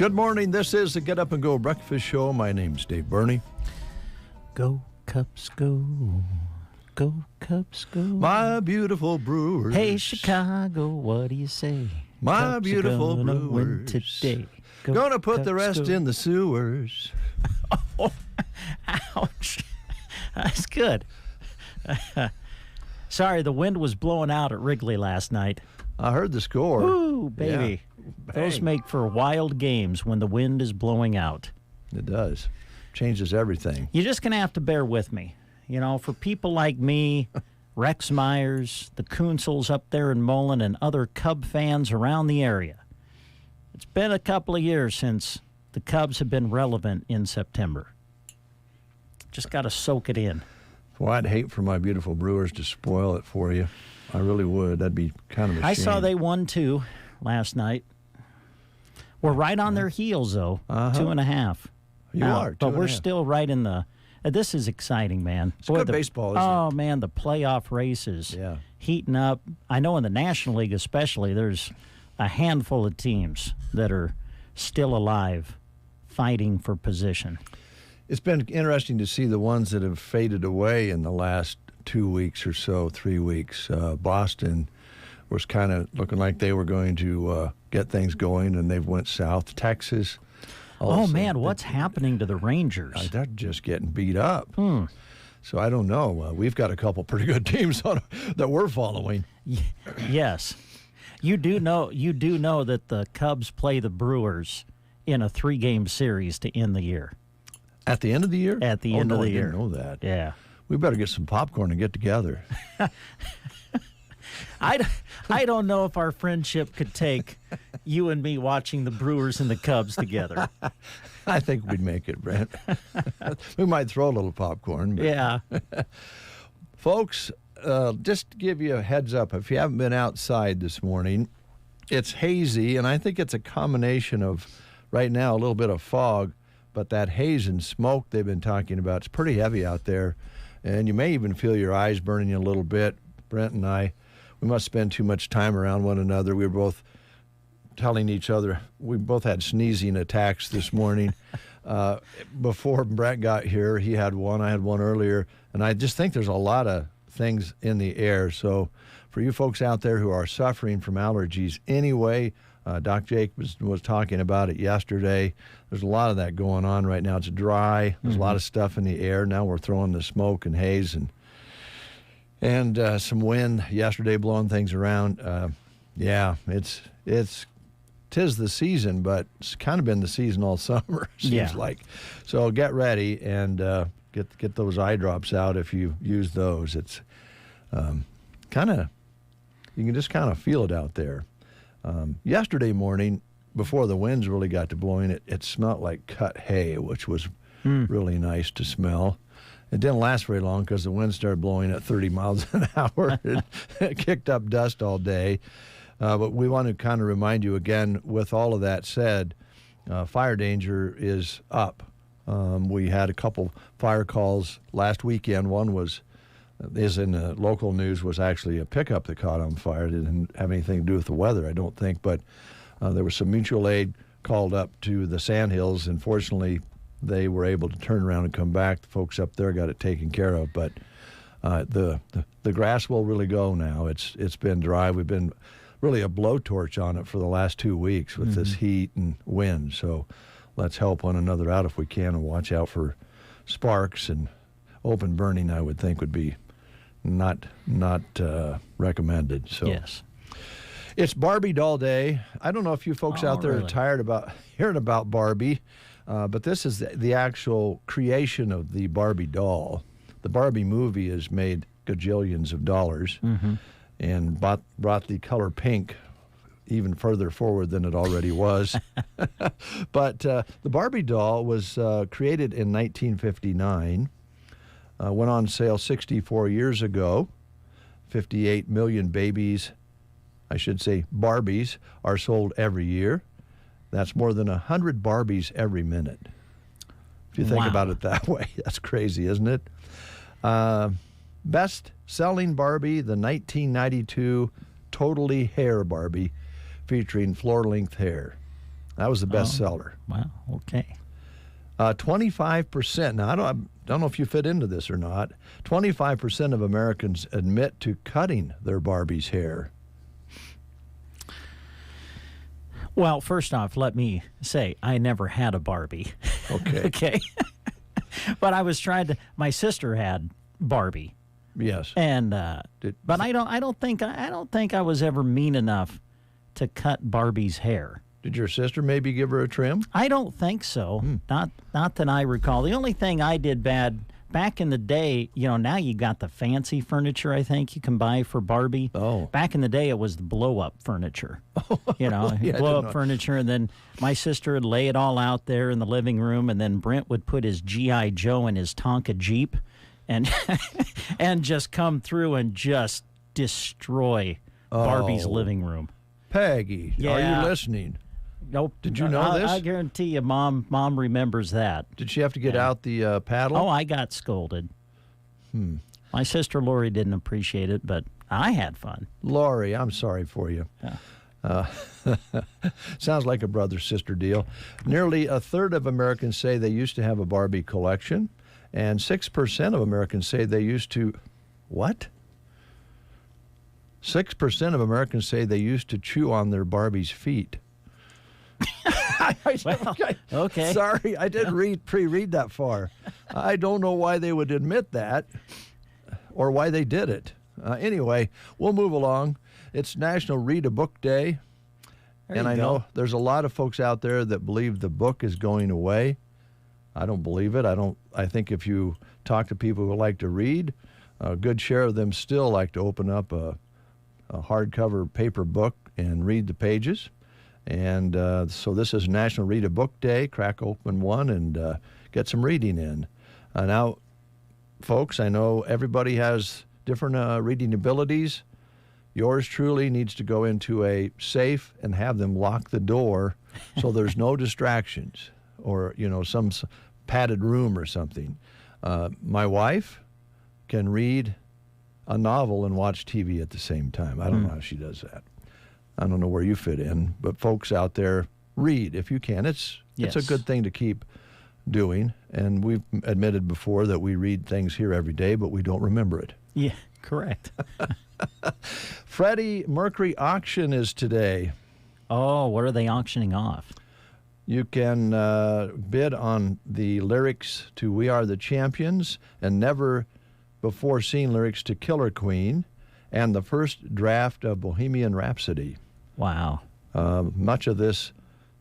Good morning. This is the Get Up and Go Breakfast Show. My name's Dave Burney. Go, Cubs, go. Go, Cubs, go. My beautiful Brewers. Hey, Chicago, what do you say? My Cubs beautiful are gonna win Brewers. today. Go, Gonna put the Cubs, rest go. in the sewers. Oh, ouch. That's good. Sorry, the wind was blowing out at Wrigley last night. I heard the score. Ooh, baby. Yeah. Those Bang. make for wild games when the wind is blowing out. It does. Changes everything. You're just going to have to bear with me. You know, for people like me, Rex Myers, the Kunzels up there in Mullen, and other Cub fans around the area. It's been a couple of years since the Cubs have been relevant in September. Just got to soak it in. Well, I'd hate for my beautiful Brewers to spoil it for you. I really would. That'd be kind of a shame. I saw they won 2 last night. We're right on their heels, though. 2.5. You are, but we're 2.5. still right in the. This is exciting, man. It's good baseball, isn't it? Oh man, the playoff races heating up. I know in the National League especially, there's a handful of teams that are still alive, fighting for position. It's been interesting to see the ones that have faded away in the last 2 weeks or so, 3 weeks. Boston was kind of looking like they were going to get things going, and they've went south. Texas. Oh, man, what's happening to the Rangers? They're just getting beat up. So I don't know. We've got a couple pretty good teams that we're following. Yes. You do know that the Cubs play the Brewers in a 3-game series to end the year. At the end of the year? At the end of the year. I didn't know that. Yeah. We better get some popcorn and get together. I don't know if our friendship could take you and me watching the Brewers and the Cubs together. I think we'd make it, Brent. We might throw a little popcorn. But. Yeah. Folks, just to give you a heads up, if you haven't been outside this morning, it's hazy, and I think it's a combination of, right now, a little bit of fog, but that haze and smoke they've been talking about, it's pretty heavy out there, and you may even feel your eyes burning you a little bit. Brent and I, we must spend too much time around one another. We were both telling each other, we both had sneezing attacks this morning. Before Brent got here, he had one, I had one earlier, and I just think there's a lot of things in the air. So for you folks out there who are suffering from allergies anyway, Doc Jake was talking about it yesterday. There's a lot of that going on right now. It's dry. There's a lot of stuff in the air. Now we're throwing the smoke and haze and some wind yesterday blowing things around. Tis the season, but it's kind of been the season all summer, seems like. So get ready and get those eye drops out if you use those. It's you can just kind of feel it out there. Yesterday morning, before the winds really got to blowing, it smelled like cut hay, which was really nice to smell. It didn't last very long because the wind started blowing at 30 miles an hour. It kicked up dust all day. But we want to kind of remind you again, with all of that said, fire danger is up. We had a couple fire calls last weekend. One is in the local news, was actually a pickup that caught on fire. It didn't have anything to do with the weather, I don't think. But there was some mutual aid called up to the Sandhills, and fortunately they were able to turn around and come back. The folks up there got it taken care of. But the grass will really go now. It's been dry. We've been really a blowtorch on it for the last 2 weeks with this heat and wind. So let's help one another out if we can and watch out for sparks, and open burning, I would think, would be not recommended. So yes. It's Barbie doll day. I don't know if you folks out there are tired about hearing about Barbie, but this is the actual creation of the Barbie doll. The Barbie movie has made gajillions of dollars and brought the color pink even further forward than it already was. But the Barbie doll was created in 1959, went on sale 64 years ago. 58 million babies, I should say Barbies, are sold every year. That's more than 100 Barbies every minute. If you think about it that way, that's crazy, isn't it? Best-selling Barbie, the 1992 Totally Hair Barbie, featuring floor-length hair. That was the best seller. Wow, okay. 25%. Now, I don't know if you fit into this or not. 25% of Americans admit to cutting their Barbie's hair. Well, first off, let me say I never had a Barbie. Okay. Okay. But I was trying to. My sister had Barbie. Yes. And but I don't think I was ever mean enough to cut Barbie's hair. Did your sister maybe give her a trim? I don't think so. Not that I recall. The only thing I did bad back in the day, now you got the fancy furniture, I think, you can buy for Barbie. Oh. Back in the day, it was the blow-up furniture. Yeah, blow-up furniture, and then my sister would lay it all out there in the living room, and then Brent would put his G.I. Joe in his Tonka Jeep and and just come through and just destroy Barbie's living room. Peggy, are you listening? Nope. Did you know this? I guarantee you, Mom remembers that. Did she have to get out the paddle? Oh, I got scolded. My sister Lori didn't appreciate it, but I had fun. Lori, I'm sorry for you. Sounds like a brother-sister deal. Nearly a third of Americans say they used to have a Barbie collection, and 6% of Americans say they used to... What? 6% of Americans say they used to chew on their Barbie's feet. Well, okay. Sorry, I didn't pre-read that far. I don't know why they would admit that or why they did it. Anyway, we'll move along. It's National Read a Book Day. And I know there's a lot of folks out there that believe the book is going away. I don't believe it. I think if you talk to people who like to read, a good share of them still like to open up a hardcover paper book and read the pages. And so this is National Read a Book Day. Crack open one and get some reading in. Now, folks, I know everybody has different reading abilities. Yours truly needs to go into a safe and have them lock the door so there's no distractions or, some padded room or something. My wife can read a novel and watch TV at the same time. I don't know how she does that. I don't know where you fit in, but folks out there, read if you can. It's a good thing to keep doing, and we've admitted before that we read things here every day, but we don't remember it. Yeah, correct. Freddie Mercury auction is today. Oh, what are they auctioning off? You can bid on the lyrics to We Are the Champions and never before seen lyrics to Killer Queen and the first draft of Bohemian Rhapsody. Wow. Much of this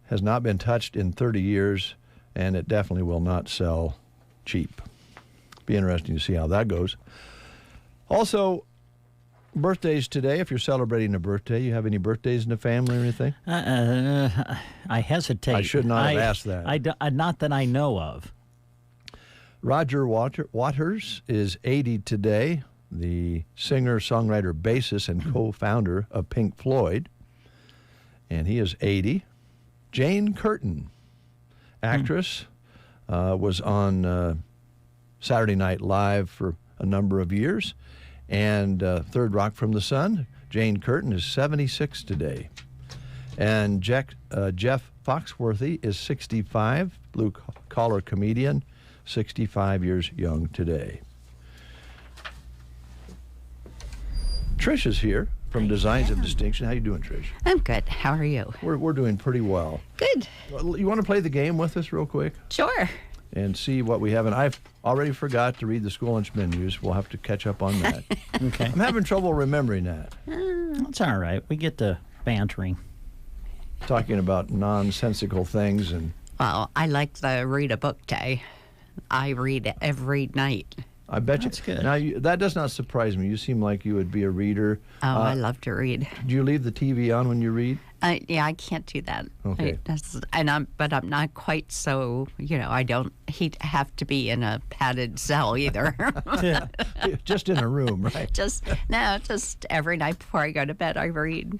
has not been touched in 30 years, and it definitely will not sell cheap. Be interesting to see how that goes. Also, birthdays today. If you're celebrating a birthday, you have any birthdays in the family or anything? I hesitate. I should not have asked that. Not that I know of. Roger Waters is 80 today, the singer, songwriter, bassist, and co-founder of Pink Floyd. And he is 80. Jane Curtin, actress, was on Saturday Night Live for a number of years. And Third Rock from the Sun, Jane Curtin is 76 today. And Jeff Foxworthy is 65, blue-collar comedian, 65 years young today. Trish is here from Designs of Distinction. How you doing, Trish? I'm good. How are you? We're doing pretty well. Good. You want to play the game with us real quick? Sure. And see what we have. And I've already forgot to read the school lunch menus. We'll have to catch up on that. Okay. I'm having trouble remembering that. That's all right. We get to bantering. Talking about nonsensical things. And Well, I like the read a book day. I read every night. I bet That's you. good. Now, that does not surprise me. You seem like you would be a reader. Oh, I love to read. Do you leave the TV on when you read? Yeah, I can't do that. Okay. But I'm not quite so, I don't have to be in a padded cell either. Just in a room, right? Just every night before I go to bed, I read.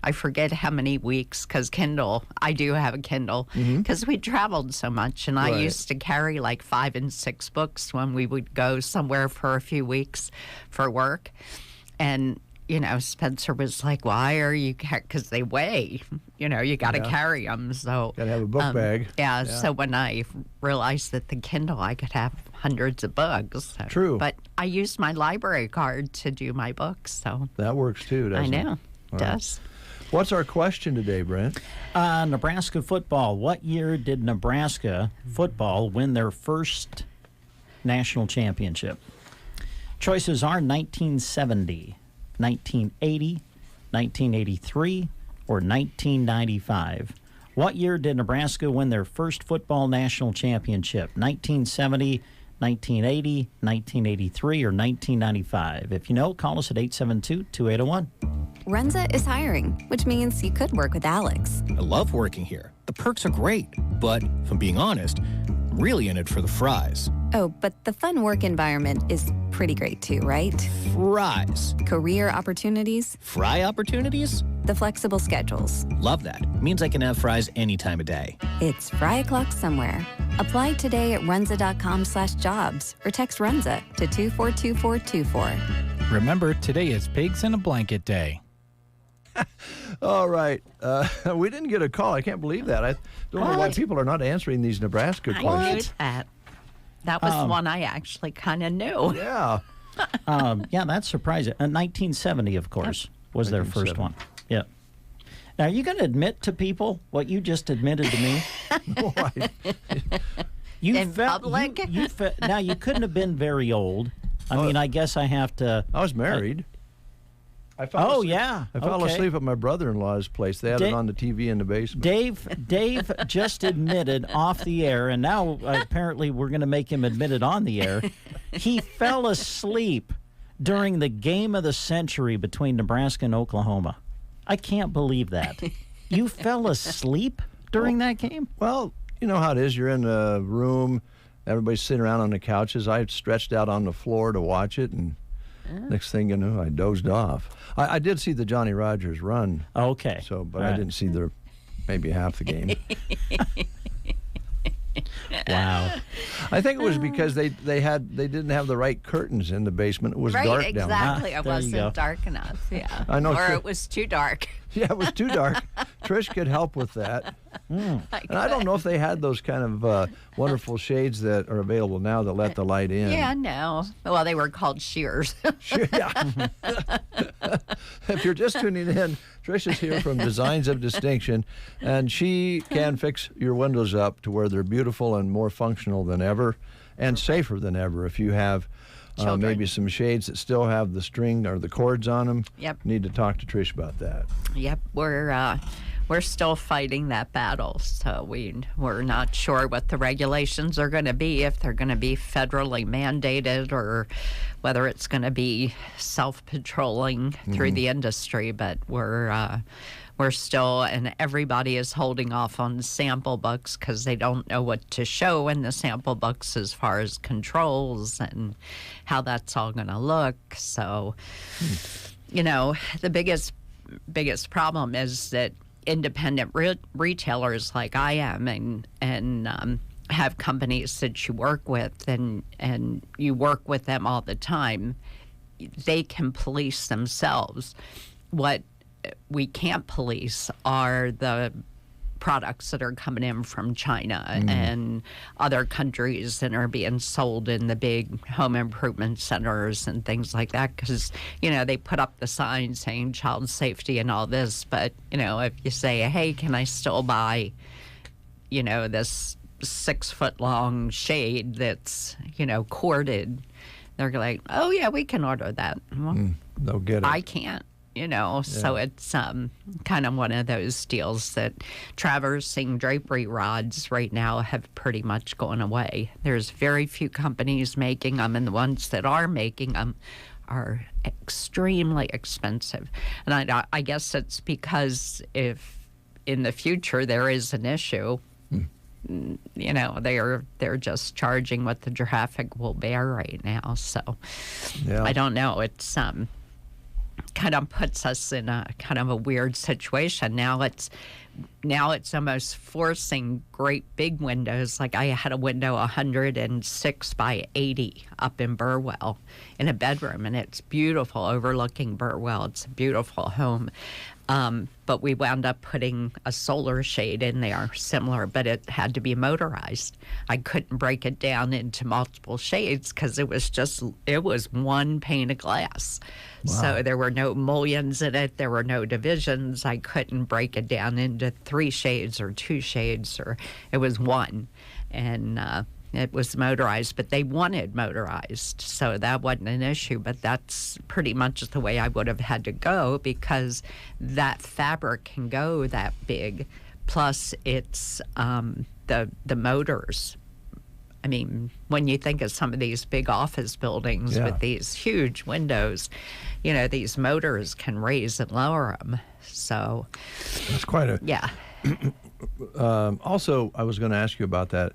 I forget how many weeks, because Kindle, I do have a Kindle, because we traveled so much, and I used to carry like 5 and 6 books when we would go somewhere for a few weeks for work. And, Spencer was like, why are you, because they weigh, you got to carry them. So, got to have a book bag. Yeah, so when I realized that the Kindle, I could have hundreds of books. So. True. But I used my library card to do my books, so. That works too, doesn't it? I know, it does. What's our question today, Brent? Nebraska football. What year did Nebraska football win their first national championship? Choices are 1970, 1980, 1983, or 1995. What year did Nebraska win their first football national championship? 1970, 1980, 1983, or 1995? If you know, call us at 872-2801. Runza is hiring, which means you could work with Alex. I love working here. The perks are great. But if I'm being honest, I'm really in it for the fries. Oh, but the fun work environment is pretty great too, right? Fries. Career opportunities. Fry opportunities? The flexible schedules. Love that. Means I can have fries any time of day. It's fry o'clock somewhere. Apply today at runza.com/jobs or text Runza to 242424. Remember, today is Pigs in a Blanket Day. All right. We didn't get a call. I can't believe that. I don't know why people are not answering these Nebraska I questions. knew that. That was one I actually kind of knew. Yeah. Yeah, that's surprising. 1970, of course, was their first one. Yeah. Now, are you going to admit to people what you just admitted to me? Boy. In public? Now, you couldn't have been very old. I mean, I guess I have to. I was married. I fell asleep. yeah. I fell Okay. asleep at my brother-in-law's place. They had it on the TV in the basement. Dave just admitted off the air, and now apparently we're going to make him admit it on the air. He fell asleep during the game of the century between Nebraska and Oklahoma. I can't believe that. You fell asleep during that game? Well, you know how it is. You're in a room. Everybody's sitting around on the couches. I stretched out on the floor to watch it, and next thing you know, I dozed off. I did see the Johnny Rogers run. Okay. So, but I didn't see maybe half the game. Wow. I think it was because they didn't have the right curtains in the basement. It was dark down there. Exactly. It there you go. wasn't dark enough. Yeah. I know. Or it was too dark. Yeah, it was too dark. Trish could help with that. And I don't know if they had those kind of wonderful shades that are available now that let the light in. Yeah, no. Well, they were called shears. Sure, yeah. If you're just tuning in, Trish is here from Designs of Distinction, and she can fix your windows up to where they're beautiful and more functional than ever and safer than ever. If you have maybe some shades that still have the string or the cords on them, need to talk to Trish about that. Yep, we're still fighting that battle, so we're not sure what the regulations are going to be, if they're going to be federally mandated or whether it's going to be self-patrolling through the industry. But we're still, and everybody is holding off on sample books because they don't know what to show in the sample books as far as controls and how that's all going to look. So, the biggest problem is that independent retailers like I am and have companies that you work with and you work with them all the time, they can police themselves. What we can't police are the products that are coming in from China and other countries and are being sold in the big home improvement centers and things like that, because they put up the sign saying child safety and all this, but if you say, hey, can I still buy this 6-foot-long shade that's corded, they're like, oh yeah, we can order that. Well, they'll get it. I can't. So it's kind of one of those deals that traversing drapery rods right now have pretty much gone away. There's very few companies making them, and the ones that are making them are extremely expensive. And I guess it's because if in the future there is an issue, they're just charging what the traffic will bear right now. So I don't know. It's kind of puts us in a kind of a weird situation. Now now it's almost forcing great big windows. Like I had a window 106 by 80 up in Burwell in a bedroom, and it's beautiful, overlooking Burwell. It's a beautiful home. But we wound up putting a solar shade in there, similar, but it had to be motorized. I couldn't break it down into multiple shades because it was one pane of glass. Wow. So there were no mullions in it. There were no divisions. I couldn't break it down into 3 shades or 2 shades, or it was one. And it was motorized, but they wanted motorized, so that wasn't an issue. But that's pretty much the way I would have had to go, because that fabric can go that big. Plus, it's the motors. I mean, when you think of some of these big office buildings with these huge windows, you know, these motors can raise and lower them. So that's quite a Also, I was going to ask you about that.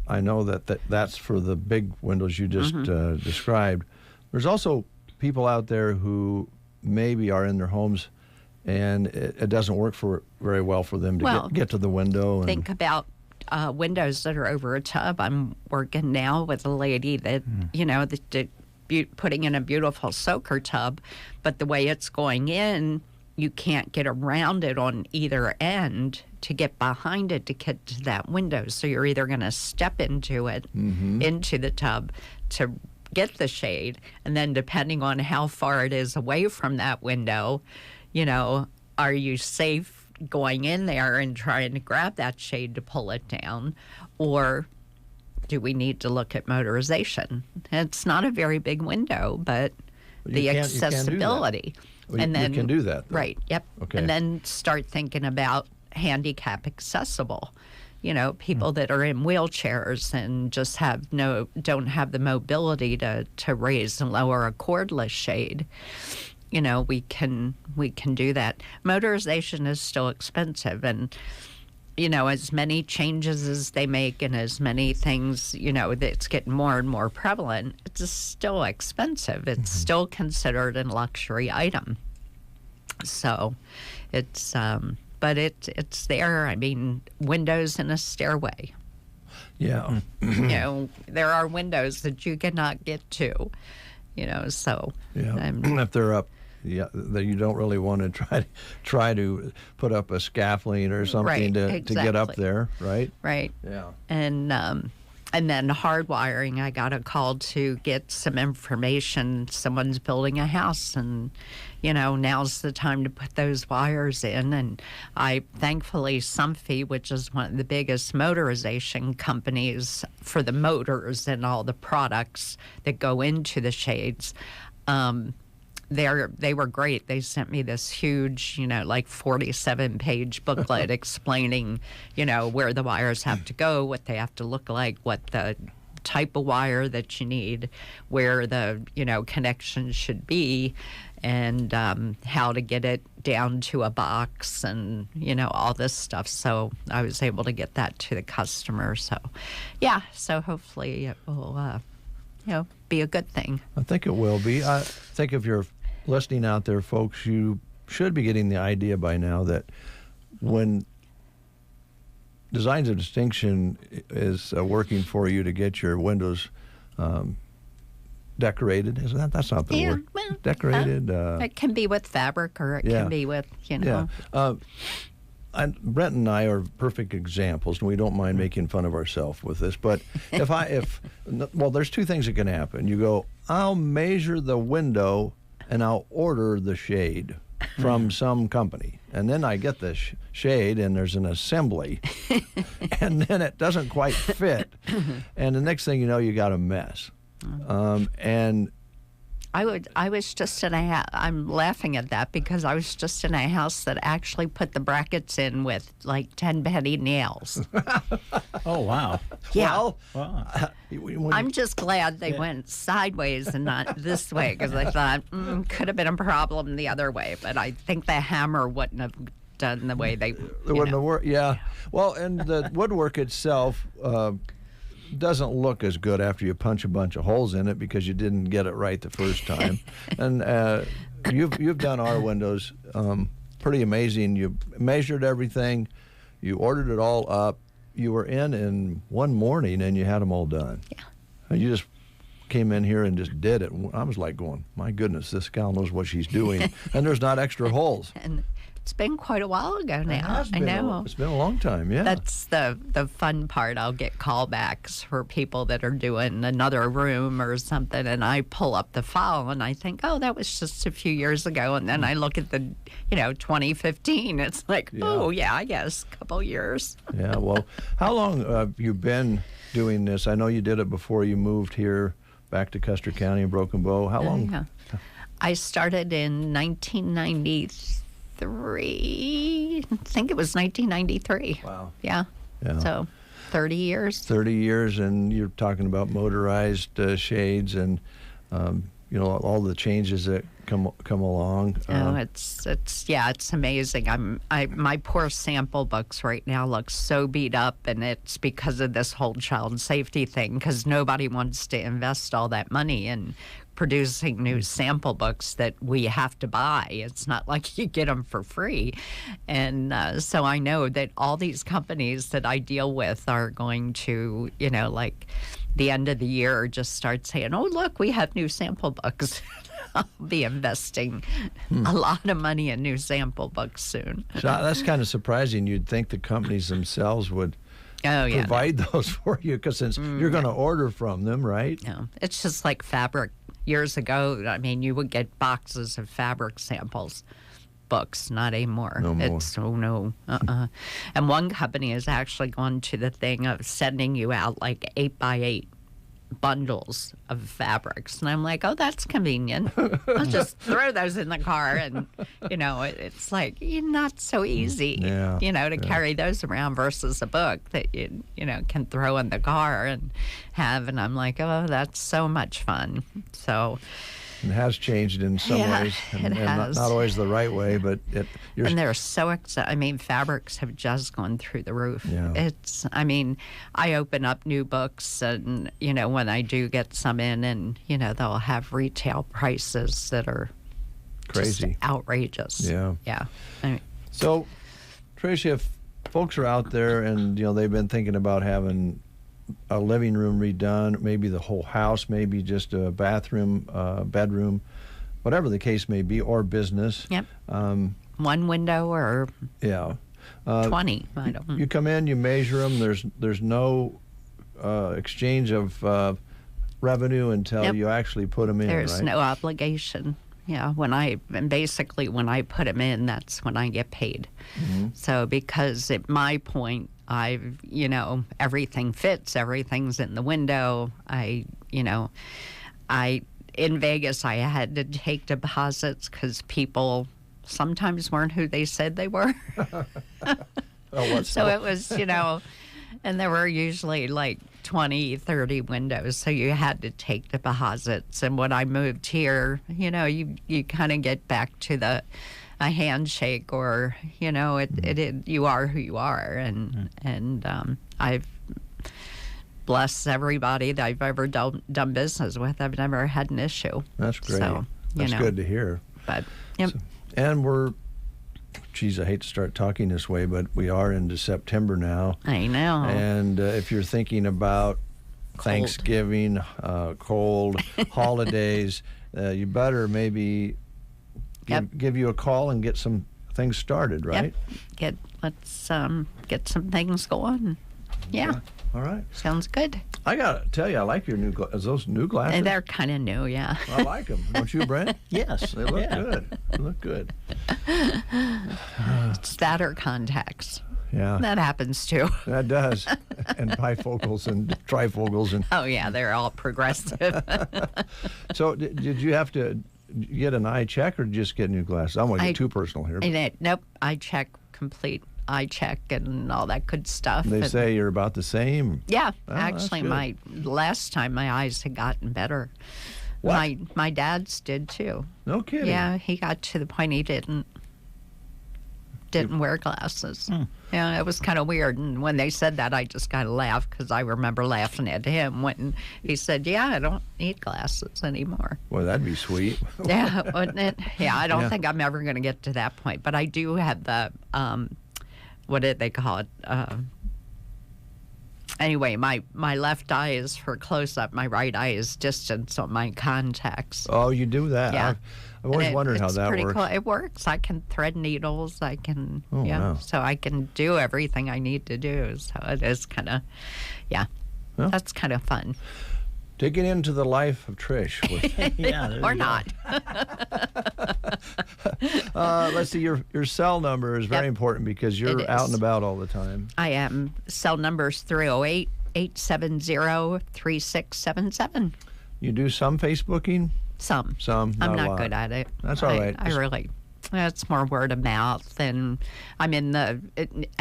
I know that's for the big windows you just described. There's also people out there who maybe are in their homes and it doesn't work very well for them to get to the window. And think about windows that are over a tub. I'm working now with a lady that, you know, putting in a beautiful soaker tub, but the way it's going in, you can't get around it on either end to get behind it to get to that window. So you're either going to step into it, into the tub to get the shade, and then depending on how far it is away from that window, you know, are you safe going in there and trying to grab that shade to pull it down, or do we need to look at motorization? It's not a very big window, but the accessibility. And then you can do that, though. Right, yep. Okay. And then start thinking about handicap accessible. You know, people that are in wheelchairs and just don't have the mobility to raise and lower a cordless shade. You know, we can do that. Motorization is still expensive, and you know, as many changes as they make and as many things, you know, that's getting more and more prevalent, it's still expensive. It's still considered a luxury item. So it's, but it's there. I mean, windows in a stairway. Yeah. You know, there are windows that you cannot get to, you know, so. Yeah, if they're up. Yeah, that you don't really want to try to put up a scaffolding or something to get up there, right? Right. Yeah. And then hardwiring. I got a call to get some information. Someone's building a house, and you know, now's the time to put those wires in. And thankfully, Somfy, which is one of the biggest motorization companies for the motors and all the products that go into the shades. They were great. They sent me this huge, you know, like 47-page booklet explaining, you know, where the wires have to go, what they have to look like, what the type of wire that you need, where the, you know, connection should be, and how to get it down to a box, and, you know, all this stuff. So I was able to get that to the customer. So, yeah, so hopefully it will, you know, be a good thing. I think it will be. I think if you're listening out there, folks, you should be getting the idea by now that when Designs of Distinction is working for you to get your windows decorated, that's not the word. Well, decorated. It can be with fabric, or it can be with, you know. Yeah. Brent and I are perfect examples, and we don't mind making fun of ourselves with this. But there's two things that can happen. You go, I'll measure the window and I'll order the shade from some company. And then I get the shade, and there's an assembly, and then it doesn't quite fit. And the next thing you know, you got a mess. And I was just in a house. I'm laughing at that because I was just in a house that actually put the brackets in with like 10 penny nails. Oh, wow. Yeah. Wow. I'm just glad they went sideways and not this way, because I thought could have been a problem the other way. But I think the hammer wouldn't have done the way they. It wouldn't have worked. Yeah. Well, and the woodwork itself doesn't look as good after you punch a bunch of holes in it because you didn't get it right the first time. And you've done our windows. pretty amazing. You measured everything. You ordered it all up. You were in one morning, and you had them all done. Yeah. And you just came in here and just did it. I was like going, my goodness, this gal knows what she's doing. And there's not extra holes. And it's been quite a while ago now. It's been a long time, yeah. That's the fun part. I'll get callbacks for people that are doing another room or something, and I pull up the file and I think, oh, that was just a few years ago. And then I look at the, 2015. It's like, oh, yeah, I guess a couple years. Yeah, well, how long have you been doing this? I know you did it before you moved here back to Custer County and Broken Bow. How long? Yeah. I started in 1993. I think it was 1993. Wow. Yeah. So 30 years. 30 years, and you're talking about motorized shades and, all the changes that come along. It's amazing. My poor sample books right now look so beat up, and it's because of this whole child safety thing, because nobody wants to invest all that money in producing new sample books that we have to buy. It's not like you get them for free. And so I know that all these companies that I deal with are going to, like the end of the year, just start saying, oh, look, we have new sample books. I'll be investing a lot of money in new sample books soon. So that's kind of surprising. You'd think the companies themselves would provide those for you, because since you're going to order from them, right? No, it's just like fabric. Years ago, I mean, you would get boxes of fabric samples, books, not anymore. No more. No. And one company has actually gone to the thing of sending you out like 8x8 bundles of fabrics. And I'm like, oh, that's convenient. I'll just throw those in the car. And, it's like not so easy, to carry those around versus a book that you can throw in the car and have. And I'm like, oh, that's so much fun. So it has changed in some ways, and has. Not always the right way, but and they're so excited. I mean, fabrics have just gone through the roof. Yeah. I open up new books, and when I do get some in, and they'll have retail prices that are crazy, just outrageous. Yeah. So, Tracy, if folks are out there and they've been thinking about having a living room redone, maybe the whole house, maybe just a bathroom, bedroom, whatever the case may be, or business. Yep. One window or 20. I don't know. You come in, you measure them. There's no exchange of revenue until you actually put them in. There's right? no obligation. Yeah, when I put them in, that's when I get paid. Mm-hmm. So because at my point, everything fits, everything's in the window. In Vegas, I had to take deposits because people sometimes weren't who they said they were. So it was, and there were usually like 20, 30 windows, so you had to take deposits. And when I moved here, you kind of get back to a handshake, or you are who you are, and I've blessed everybody that I've ever done business with. I've never had an issue. That's great. So, That's good to hear. But yep. And we're, geez, I hate to start talking this way, but we are into September now. I know. And if you're thinking about Thanksgiving, cold, holidays, you better maybe give you a call and get some things started, right? Yep. Let's get some things going. Yeah. All right. Sounds good. I got to tell you, I like your new glasses. Those new glasses? They're kind of new, yeah. I like them. Don't you, Brent? Yes. They look good. They look good. It's that or contacts. Yeah. That happens too. That does. And bifocals and trifocals. And oh, yeah, they're all progressive. So did you have to get an eye check or just get new glasses? I don't want to get too personal here. Nope, eye check, complete eye check and all that good stuff. They say you're about the same. Yeah, actually, last time my eyes had gotten better. What? My dad's did too. No kidding. Yeah, he got to the point he didn't didn't wear glasses. Yeah, it was kind of weird. And when they said that, I just kind of laughed because I remember laughing at him when he said, yeah, I don't need glasses anymore. Well, that'd be sweet. Yeah, wouldn't it? Yeah, I don't think I'm ever going to get to that point. But I do have the, what did they call it? Anyway, my left eye is for close-up. My right eye is distance on my contacts. Oh, you do that? Yeah. I've always wondered how that works. Cool. It works. I can thread needles. I can, wow. So I can do everything I need to do. So it is kind of, Well, that's kind of fun. Digging into the life of Trish. Or not. Let's see, your cell number is very important because you're out and about all the time. I am. Cell number is 308-870-3677. You do some Facebooking? Some. Not I'm a not lot. good at it. That's all right. I really, it's more word of mouth. And I'm and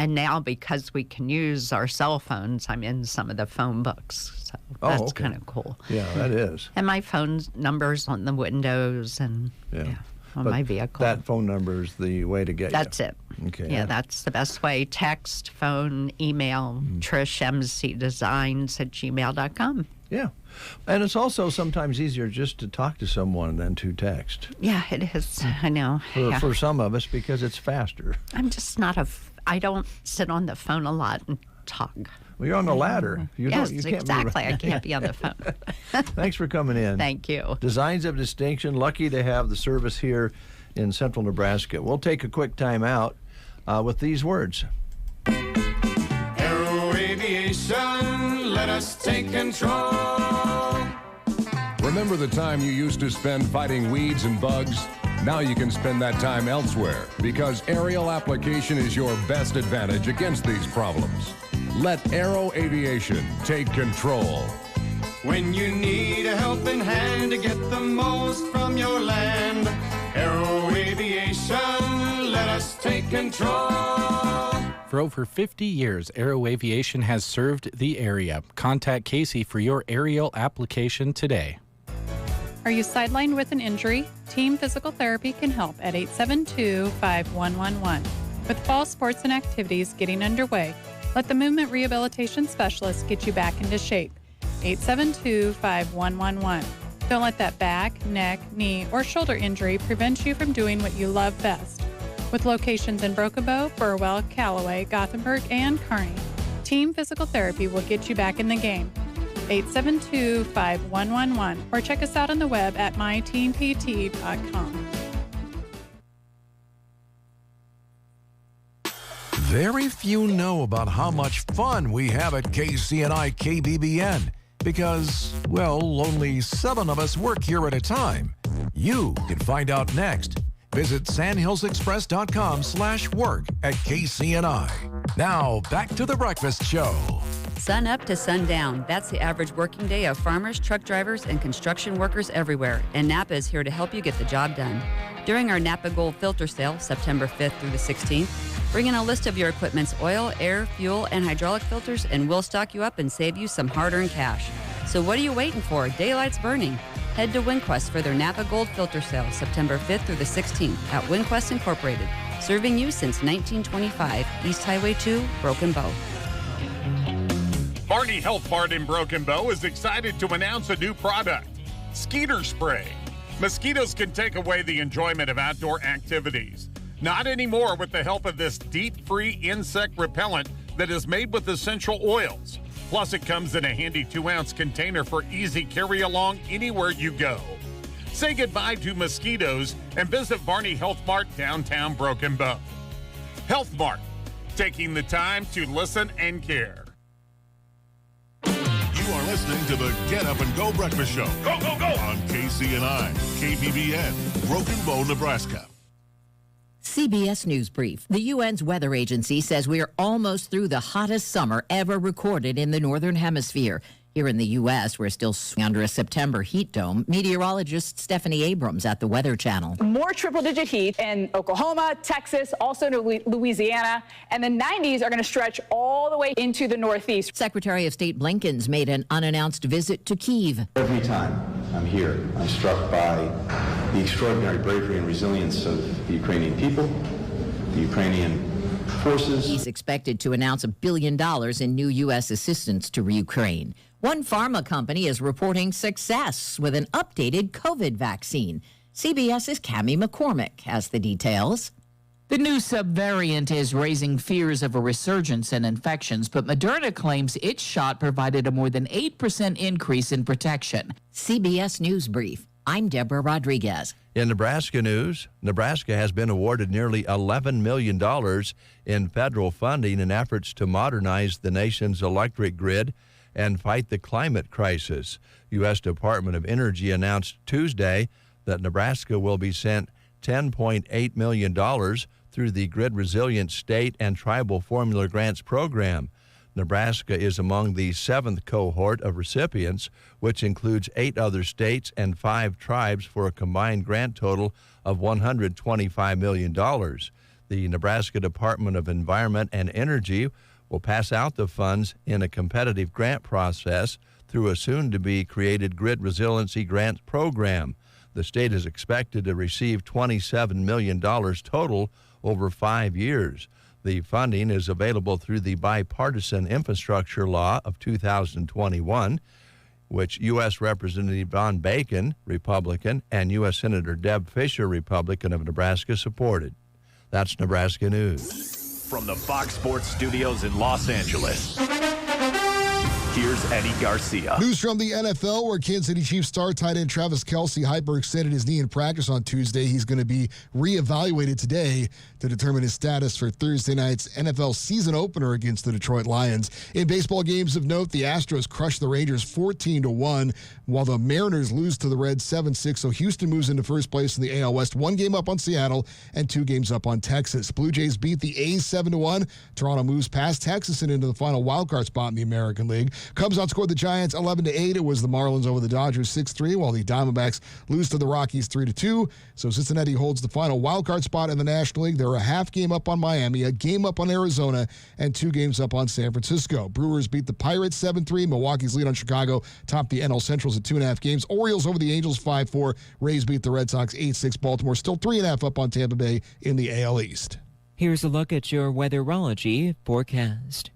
now because we can use our cell phones, I'm in some of the phone books. So that's kind of cool. Yeah, that is. And my phone number's on the windows and on my vehicle. That phone number is the way to get That's you. it. Okay. Yeah, that's the best way. Text, phone, email, trishmcdesigns@gmail.com. Yeah. And it's also sometimes easier just to talk to someone than to text. Yeah, it is. I know. For some of us, because it's faster. I'm just not I don't sit on the phone a lot and talk. Well, you're on the ladder. You Yes, can't exactly. Move. I can't be on the phone. Thanks for coming in. Thank you. Designs of Distinction. Lucky to have the service here in central Nebraska. We'll take a quick time out with these words. Aero Aviation, let us take control. Remember the time you used to spend fighting weeds and bugs? Now you can spend that time elsewhere because aerial application is your best advantage against these problems. Let Aero Aviation take control. When you need a helping hand to get the most from your land, Aero Aviation, let us take control. For over 50 years, Aero Aviation has served the area. Contact Casey for your aerial application today. Are you sidelined with an injury? Team Physical Therapy can help at 872-5111. With fall sports and activities getting underway, let the Movement Rehabilitation Specialist get you back into shape. 872-5111. Don't let that back, neck, knee, or shoulder injury prevent you from doing what you love best. With locations in Broken Bow, Burwell, Callaway, Gothenburg, and Kearney, Team Physical Therapy will get you back in the game. 872-5111 or check us out on the web at myteampt.com. Very few know about how much fun we have at KCNI KBBN because, well, only 7 of us work here at a time. You can find out next. Visit sandhillsexpress.com/work at KCNI. Now, back to the breakfast show. Sun up to sundown. That's the average working day of farmers, truck drivers, and construction workers everywhere. And Napa is here to help you get the job done. During our Napa Gold Filter Sale, September 5th through the 16th, bring in a list of your equipment's oil, air, fuel, and hydraulic filters, and we'll stock you up and save you some hard-earned cash. So what are you waiting for? Daylight's burning. Head to WinQuest for their Napa Gold Filter Sale, September 5th through the 16th at WinQuest Incorporated, serving you since 1925, East Highway 2, Broken Bow. Barney Health Mart in Broken Bow is excited to announce a new product, Skeeter Spray. Mosquitoes can take away the enjoyment of outdoor activities. Not anymore with the help of this DEET-free insect repellent that is made with essential oils. Plus, it comes in a handy 2-ounce container for easy carry-along anywhere you go. Say goodbye to mosquitoes and visit Barney Health Mart downtown Broken Bow. Health Mart, taking the time to listen and care. You are listening to the Get Up and Go Breakfast Show. Go, go, go! On KCNI, KBBN, Broken Bow, Nebraska. CBS News Brief. The UN's weather agency says we are almost through the hottest summer ever recorded in the Northern Hemisphere. Here in the U.S., we're still under a September heat dome. Meteorologist Stephanie Abrams at the Weather Channel. More triple-digit heat in Oklahoma, Texas, also to Louisiana, and the 90s are going to stretch all the way into the Northeast. Secretary of State Blinken's made an unannounced visit to Kyiv. Every time I'm here, I'm struck by the extraordinary bravery and resilience of the Ukrainian people, the Ukrainian forces. He's expected to announce $1 billion in new U.S. assistance to Ukraine. One pharma company is reporting success with an updated COVID vaccine. CBS's Cammie McCormick has the details. The new subvariant is raising fears of a resurgence in infections, but Moderna claims its shot provided a more than 8% increase in protection. CBS News Brief. I'm Deborah Rodriguez. In Nebraska news, Nebraska has been awarded nearly $11 million in federal funding in efforts to modernize the nation's electric grid and fight the climate crisis. U.S. Department of Energy announced Tuesday that Nebraska will be sent $10.8 million through the Grid Resilient State and Tribal Formula Grants Program. Nebraska is among the 7th cohort of recipients, which includes 8 other states and 5 tribes for a combined grant total of $125 million. The Nebraska Department of Environment and Energy will pass out the funds in a competitive grant process through a soon-to-be-created Grid Resiliency Grant Program. The state is expected to receive $27 million total over 5 years. The funding is available through the Bipartisan Infrastructure Law of 2021, which U.S. Representative Don Bacon, Republican, and U.S. Senator Deb Fischer, Republican of Nebraska, supported. That's Nebraska News. From the Fox Sports Studios in Los Angeles, here's Eddie Garcia. News from the NFL, where Kansas City Chiefs star tight end Travis Kelce hyperextended his knee in practice on Tuesday. He's going to be reevaluated today to determine his status for Thursday night's NFL season opener against the Detroit Lions. In baseball games of note, the Astros crushed the Rangers 14-1, while the Mariners lose to the Reds 7-6. So Houston moves into first place in the AL West, 1 game up on Seattle and 2 games up on Texas. Blue Jays beat the A's 7-1. Toronto moves past Texas and into the final wildcard spot in the American League. Cubs outscored the Giants 11-8. It was the Marlins over the Dodgers 6-3, while the Diamondbacks lose to the Rockies 3-2. So Cincinnati holds the final wildcard spot in the National League. They're a half game up on Miami, a game up on Arizona, and 2 games up on San Francisco. Brewers beat the Pirates 7-3. Milwaukee's lead on Chicago topped the NL Centrals at 2.5 games. Orioles over the Angels 5-4. Rays beat the Red Sox 8-6. Baltimore still 3.5 up on Tampa Bay in the AL East. Here's a look at your weatherology forecast.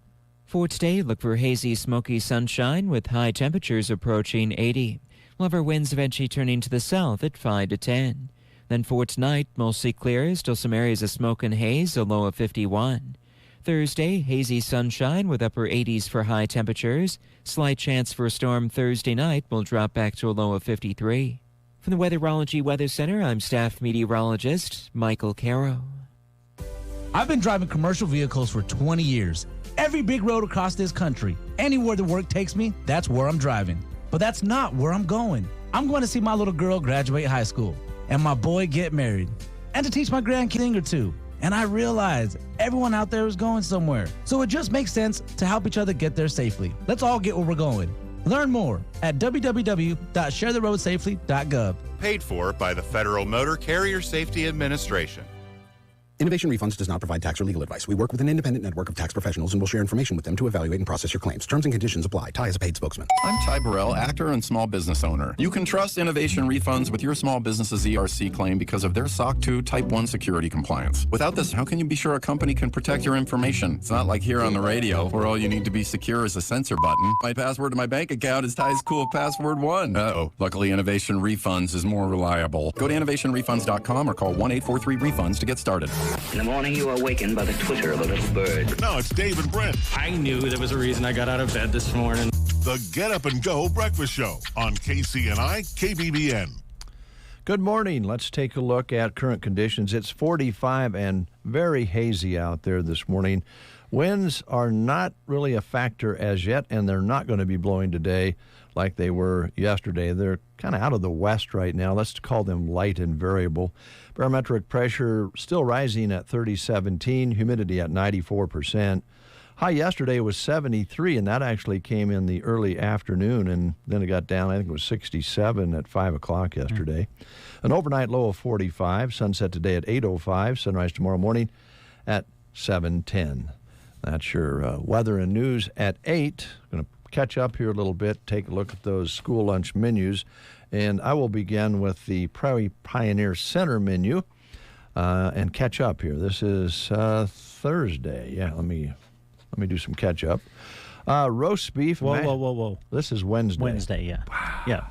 For today, look for hazy, smoky sunshine with high temperatures approaching 80. We'll have our winds eventually turning to the south at 5 to 10. Then for tonight, mostly clear, still some areas of smoke and haze, a low of 51. Thursday, hazy sunshine with upper 80s for high temperatures. Slight chance for a storm Thursday night will drop back to a low of 53. From the Weatherology Weather Center, I'm staff meteorologist Michael Caro. I've been driving commercial vehicles for 20 years. Every big road across this country, anywhere the work takes me, that's where I'm driving. But that's not where I'm going. I'm going to see my little girl graduate high school and my boy get married and to teach my grandkid a thing or two. And I realize everyone out there is going somewhere. So it just makes sense to help each other get there safely. Let's all get where we're going. Learn more at www.sharetheroadsafely.gov. Paid for by the Federal Motor Carrier Safety Administration. Innovation Refunds does not provide tax or legal advice. We work with an independent network of tax professionals and will share information with them to evaluate and process your claims. Terms and conditions apply. Ty is a paid spokesman. I'm Ty Burrell, actor and small business owner. You can trust Innovation Refunds with your small business's ERC claim because of their SOC 2 Type 1 security compliance. Without this, how can you be sure a company can protect your information? It's not like here on the radio, where all you need to be secure is a censor button. My password to my bank account is Ty's cool password 1. Uh-oh. Luckily, Innovation Refunds is more reliable. Go to innovationrefunds.com or call 1-843-REFUNDS to get started. In the morning, you are awakened by the twitter of a little bird. Now it's Dave and Brent. I knew there was a reason I got out of bed this morning. The Get Up and Go Breakfast Show on KCNI KBBN. Good morning. Let's take a look at current conditions. It's 45 and very hazy out there this morning. Winds are not really a factor as yet, and they're not going to be blowing today like they were yesterday. They're kind of out of the west right now. Let's call them light and variable. Barometric pressure still rising at 3017, humidity at 94%. High yesterday was 73, and that actually came in the early afternoon, and then it got down, I think it was 67 at 5 o'clock yesterday. An overnight low of 45, sunset today at 8:05, sunrise tomorrow morning at 7:10. That's your weather and news at 8. Going to catch up here a little bit, take a look at those school lunch menus, and I will begin with the Prairie Pioneer Center menu. and catch up here. This is Thursday. Yeah, let me do some catch up. Roast beef. Whoa. This is Wednesday. Wednesday, yeah. Wow. Yeah.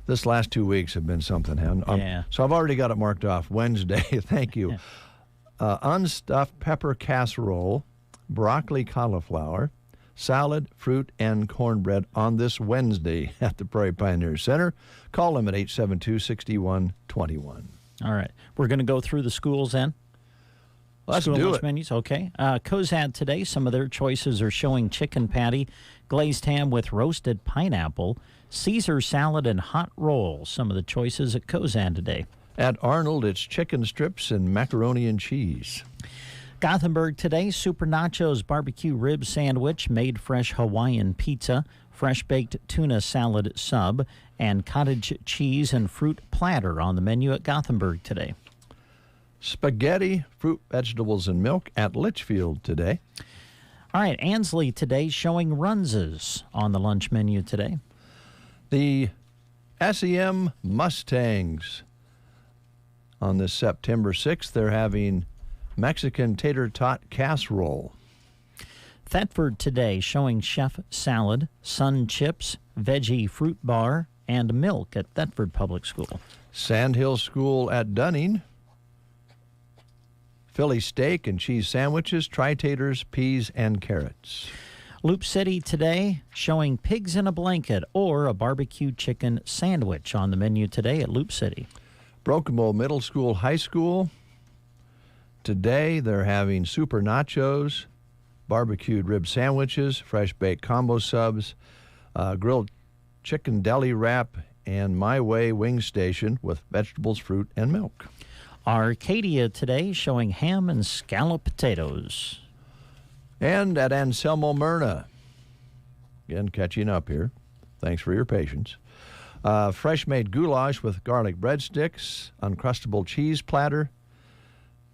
This last 2 weeks have been something. Yeah. So I've already got it marked off. Wednesday. Thank you. Yeah. Unstuffed pepper casserole, broccoli cauliflower, salad, fruit, and cornbread on this Wednesday at the Prairie Pioneer Center. Call them at 872-6121. All right. We're going to go through the schools then. Let's do it. Menus, okay. Cozad today, some of their choices are showing chicken patty, glazed ham with roasted pineapple, Caesar salad, and hot rolls. Some of the choices at Cozad today. At Arnold, it's chicken strips and macaroni and cheese. Gothenburg today, Super Nachos barbecue rib sandwich, made fresh Hawaiian pizza, fresh baked tuna salad sub, and cottage cheese and fruit platter on the menu at Gothenburg today. Spaghetti, fruit, vegetables, and milk at Litchfield today. All right, Ansley today showing Runzes on the lunch menu today. The SEM Mustangs on this September 6th, they're having Mexican tater tot casserole. Thetford today showing chef salad, sun chips, veggie fruit bar, and milk at Thetford Public School. Sandhill School at Dunning. Philly steak and cheese sandwiches, tri-taters, peas, and carrots. Loup City today showing pigs in a blanket or a barbecue chicken sandwich on the menu today at Loup City. Broken Bow Middle School, High School. Today they're having super nachos, barbecued rib sandwiches, fresh baked combo subs, grilled chicken deli wrap, and My Way wing station with vegetables, fruit, and milk. Arcadia today showing ham and scallop potatoes. And at Anselmo Myrna, again catching up here. Thanks for your patience. Fresh made goulash with garlic breadsticks, uncrustable cheese platter.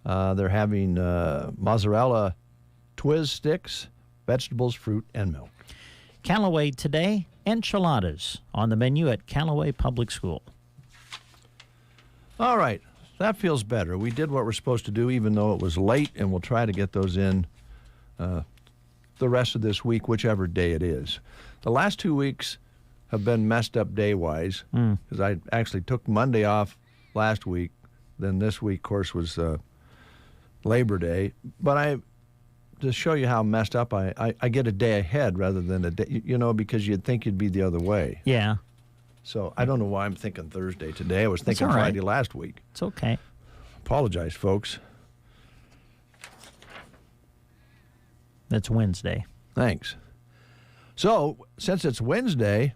They're having mozzarella Twiz sticks, vegetables, fruit, and milk. Callaway today, enchiladas on the menu at Callaway Public School. All right, that feels better. We did what we're supposed to do, even though it was late, and we'll try to get those in the rest of this week, whichever day it is. The last 2 weeks have been messed up day-wise, because I actually took Monday off last week. Then this week, of course, was Labor Day. But to show you how messed up I get a day ahead rather than a day, because you'd think you'd be the other way. Yeah. So I don't know why I'm thinking Thursday today. I was thinking Friday last week. It's okay. Apologize, folks. That's Wednesday. Thanks. So, since it's Wednesday,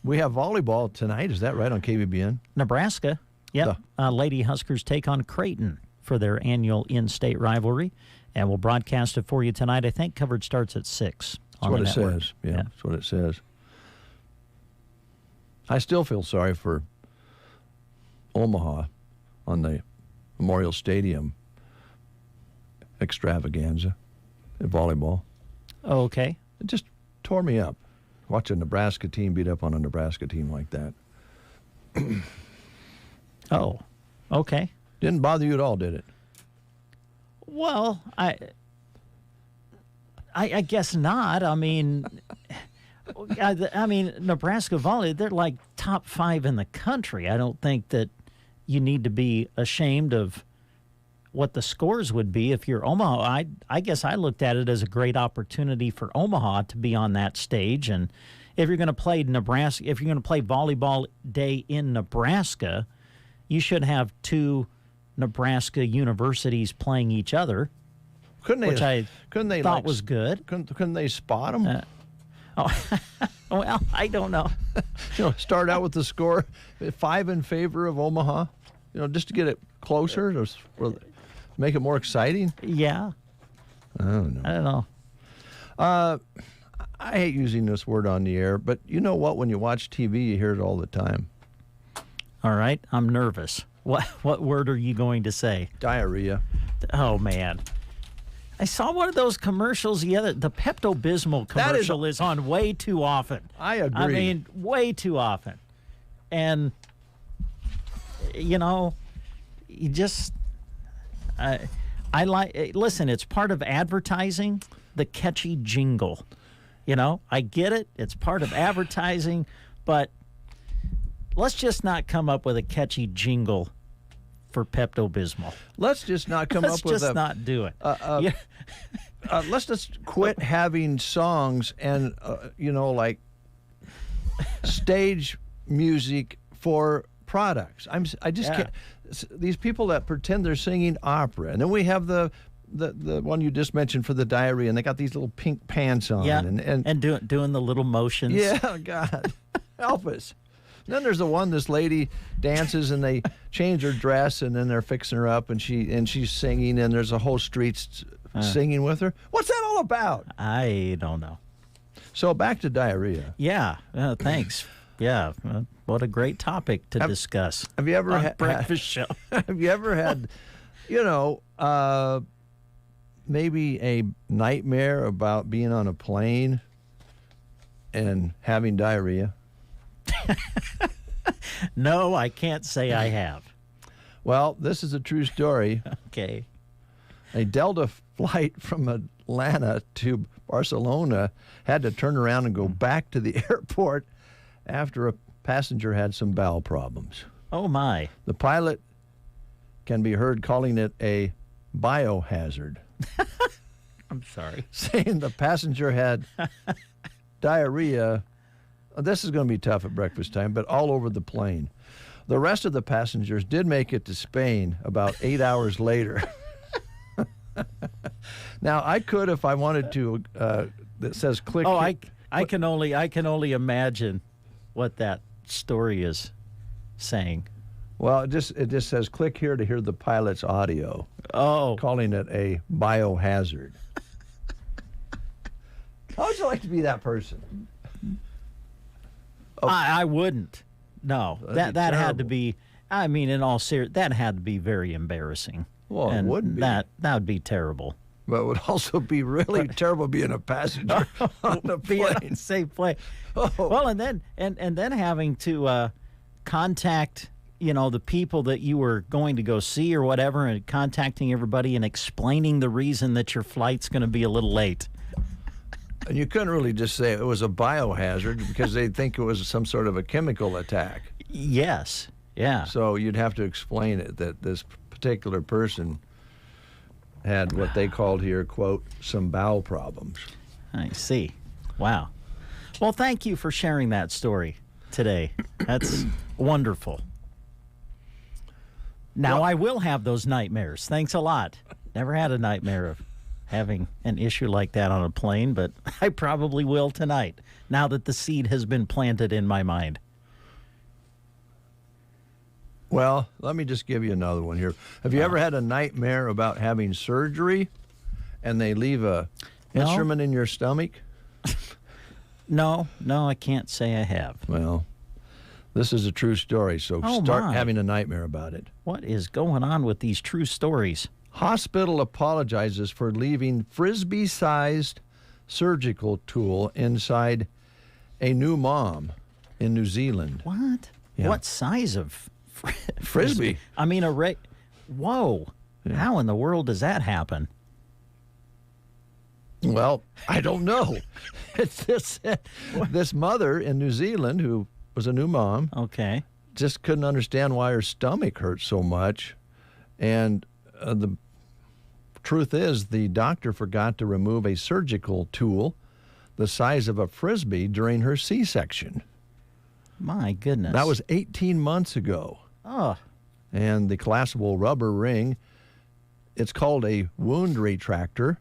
we have volleyball tonight. Is that right, on KBBN? Nebraska. Yep. Lady Huskers take on Creighton for their annual in-state rivalry, and we'll broadcast it for you tonight. I think coverage starts at 6 on the network. That's what it says. Yeah, that's what it says. I still feel sorry for Omaha on the Memorial Stadium extravaganza at volleyball. Oh, okay. It just tore me up. Watch a Nebraska team beat up on a Nebraska team like that. Oh, okay. Didn't bother you at all, did it? Well, I guess not. I mean, Nebraska volley, they're like top 5 in the country. I don't think that you need to be ashamed of what the scores would be if you're Omaha. I guess I looked at it as a great opportunity for Omaha to be on that stage. And if you're going to play Nebraska, if you're going to play volleyball day in Nebraska, you should have 2 Nebraska universities playing each other. Which I thought was good. Couldn't they spot them? Well, I don't know. Start out with the score 5 in favor of Omaha. Just to get it closer, or make it more exciting. Yeah. I don't know. I hate using this word on the air, but you know what? When you watch TV, you hear it all the time. All right, I'm nervous. What word are you going to say? Diarrhea. Oh man. I saw one of those commercials the Pepto-Bismol commercial is on way too often. I agree. I mean, way too often. And, you just, I like. Listen, it's part of advertising. The catchy jingle. I get it. It's part of advertising, but let's just not come up with a catchy jingle for Pepto-Bismol. Let's just not come up with Let's just not do it. Let's just quit having songs and, like stage music for products. I just can't. These people that pretend they're singing opera, and then we have the one you just mentioned for the diarrhea, and they got these little pink pants on. Yeah, and doing the little motions. Yeah, God, help us. And then there's the one, this lady dances and they change her dress and then they're fixing her up and she's singing and there's a whole street singing with her. What's that all about? I don't know. So back to diarrhea. Yeah, thanks. Yeah, what a great topic to discuss. Have you ever had breakfast show? Have you ever had, maybe a nightmare about being on a plane and having diarrhea? No, I can't say I have. Well, this is a true story. Okay. A Delta flight from Atlanta to Barcelona had to turn around and go back to the airport after a passenger had some bowel problems. Oh, my. The pilot can be heard calling it a biohazard. I'm sorry. Saying the passenger had diarrhea. This is going to be tough at breakfast time, but all over the plane. The rest of the passengers did make it to Spain about 8 hours later. Now, I could, if I wanted to, that says click. Oh, I can only imagine what that story is saying. Well, it just says click here to hear the pilot's audio. Oh. Calling it a biohazard. How would you like to be that person? Oh. I wouldn't. No, that had to be. I mean, in all seriousness, that had to be very embarrassing. Well, it would be. That would be terrible. But it would also be really terrible being a passenger on a plane. Safe plane. Oh. Well, and then having to contact the people that you were going to go see or whatever, and contacting everybody and explaining the reason that your flight's going to be a little late. And you couldn't really just say it was a biohazard because they'd think it was some sort of a chemical attack. Yes. Yeah. So you'd have to explain it that this particular person had what they called here, quote, some bowel problems. I see. Wow. Well, thank you for sharing that story today. That's wonderful. Now I will have those nightmares. Thanks a lot. Never had a nightmare of having an issue like that on a plane, but I probably will tonight, now that the seed has been planted in my mind. Well, let me just give you another one here. Have you ever had a nightmare about having surgery and they leave a instrument in your stomach? No, I can't say I have. Well, this is a true story, so start having a nightmare about it. What is going on with these true stories? Hospital apologizes for leaving Frisbee-sized surgical tool inside a new mom in New Zealand. What? Yeah. What size of Frisbee? I mean, whoa. Yeah. How in the world does that happen? Well, I don't know. It's this mother in New Zealand who was a new mom. Okay. Just couldn't understand why her stomach hurt so much. And the truth is the doctor forgot to remove a surgical tool the size of a Frisbee during her C-section. My goodness. That was 18 months ago. Oh. And the collapsible rubber ring, it's called a wound retractor,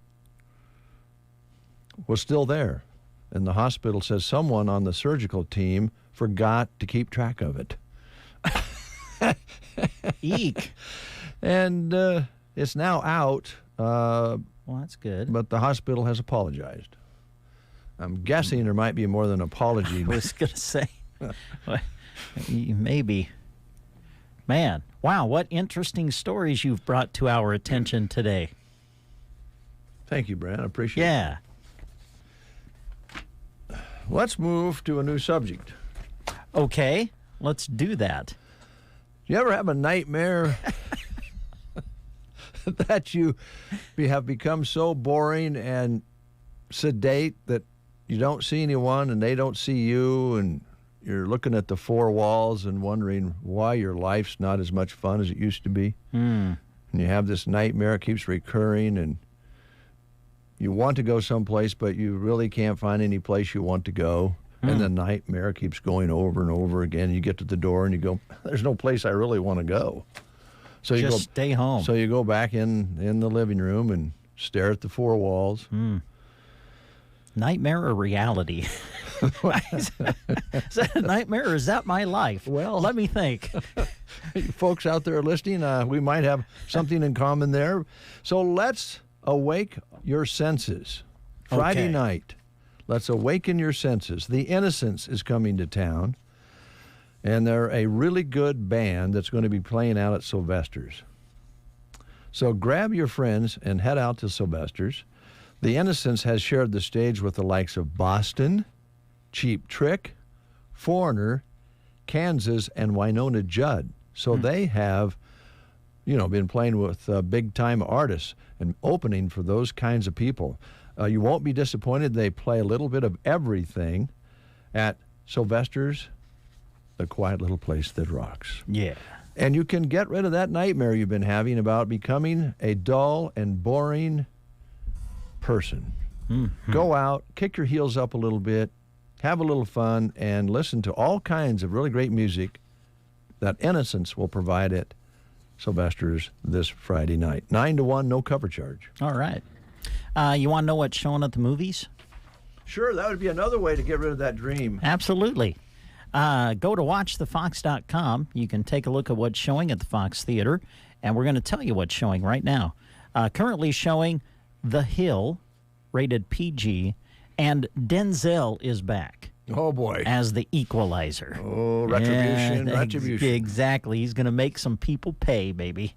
was still there. And the hospital says someone on the surgical team forgot to keep track of it. Eek. And it's now out. Well, that's good. But the hospital has apologized. I'm guessing there might be more than an apology. I was going to say, maybe. Man, wow, what interesting stories you've brought to our attention today. Thank you, Brad. I appreciate it. Yeah. Let's move to a new subject. Okay, let's do that. Do you ever have a nightmare that you have become so boring and sedate that you don't see anyone and they don't see you, and you're looking at the four walls and wondering why your life's not as much fun as it used to be. And you have this nightmare, it keeps recurring, and you want to go someplace, but you really can't find any place you want to go. And the nightmare keeps going over and over again. You get to the door and you go, there's no place I really want to go. So you Just stay home. So you go back in the living room and stare at the four walls. Nightmare or reality? Is that a nightmare or is that my life? Well, let me think. Folks out there listening, we might have something in common there. So let's awake your senses. Friday night. Let's awaken your senses. The Innocents is coming to town, and they're a really good band that's going to be playing out at Sylvester's. So grab your friends and head out to Sylvester's. The Innocents has shared the stage with the likes of Boston, Cheap Trick, Foreigner, Kansas, and Winona Judd. So they have, been playing with big-time artists and opening for those kinds of people. You won't be disappointed. They play a little bit of everything at Sylvester's, the quiet little place that rocks. Yeah. And you can get rid of that nightmare you've been having about becoming a dull and boring person. Go out, kick your heels up a little bit, have a little fun, and listen to all kinds of really great music that Innocents will provide at Sylvester's this Friday night. 9 to 1, no cover charge. All right. You want to know what's showing at the movies? Sure, that would be another way to get rid of that dream. Absolutely. Go to watchthefox.com. You can take a look at what's showing at the Fox Theater, and we're going to tell you what's showing right now. Currently showing The Hill, rated PG, and Denzel is back. Oh, boy. As the Equalizer. Oh, retribution, retribution. Exactly. He's going to make some people pay, baby.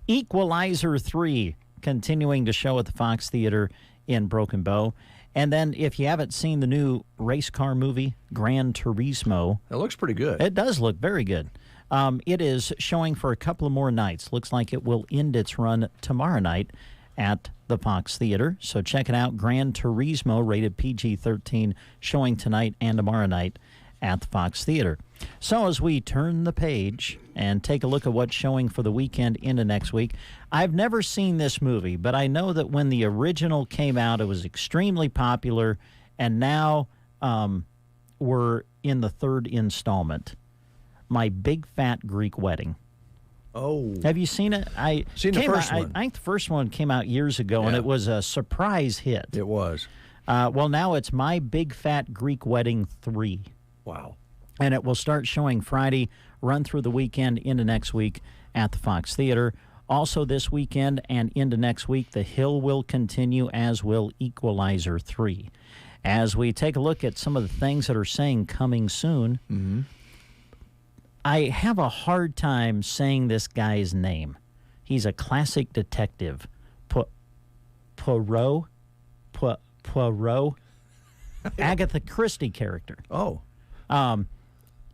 Equalizer 3, continuing to show at the Fox Theater in Broken Bow. And then if you haven't seen the new race car movie, Gran Turismo. It looks pretty good. It does look very good. It is showing for a couple of more nights. Looks like it will end its run tomorrow night at the Fox Theater. So check it out. Gran Turismo, rated PG-13, showing tonight and tomorrow night at the Fox Theater. So as we turn the page and take a look at what's showing for the weekend into next week, I've never seen this movie, but I know that when the original came out, it was extremely popular, and now we're in the third installment, My Big Fat Greek Wedding. Oh. Have you seen it? Seen the first one. I think the first one came out years ago, and it was a surprise hit. It was. Well, now it's My Big Fat Greek Wedding 3. Wow. And it will start showing Friday, run through the weekend into next week at the Fox Theater. Also this weekend and into next week, The Hill will continue, as will Equalizer 3. As we take a look at some of the things that are saying coming soon, I have a hard time saying this guy's name. He's a classic detective. Poirot? Agatha Christie character. Oh.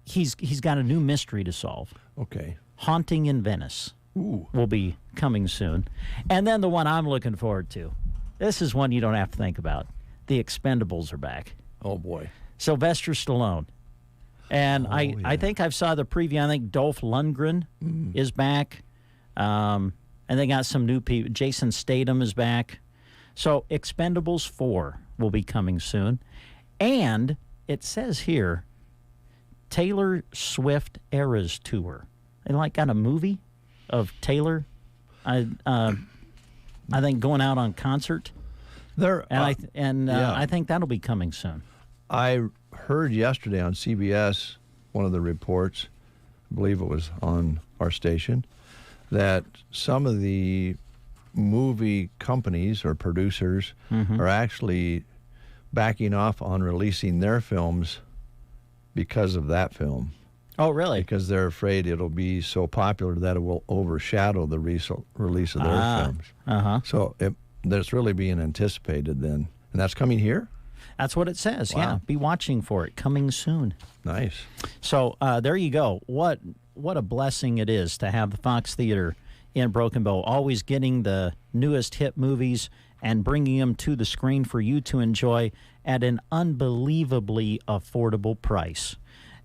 He's got a new mystery to solve. Okay. Haunting in Venice. Ooh. Will be coming soon. And then the one I'm looking forward to. This is one you don't have to think about. The Expendables are back. Oh, boy. Sylvester Stallone. And I think I've saw the preview. I think Dolph Lundgren is back. And they got some new people. Jason Statham is back. So Expendables 4 will be coming soon. And it says here, Taylor Swift Eras Tour. They got a movie of Taylor, I think, going out on concert. I think that'll be coming soon. I heard yesterday on CBS, one of the reports, I believe it was on our station, that some of the movie companies or producers are actually backing off on releasing their films because of that film. Oh, really? Because they're afraid it'll be so popular that it will overshadow the release of their films. So that's really being anticipated then. And that's coming here? That's what it says, Wow. yeah. Be watching for it. Coming soon. Nice. So there you go. What a blessing it is to have the Fox Theater in Broken Bow, always getting the newest hit movies and bringing them to the screen for you to enjoy at an unbelievably affordable price.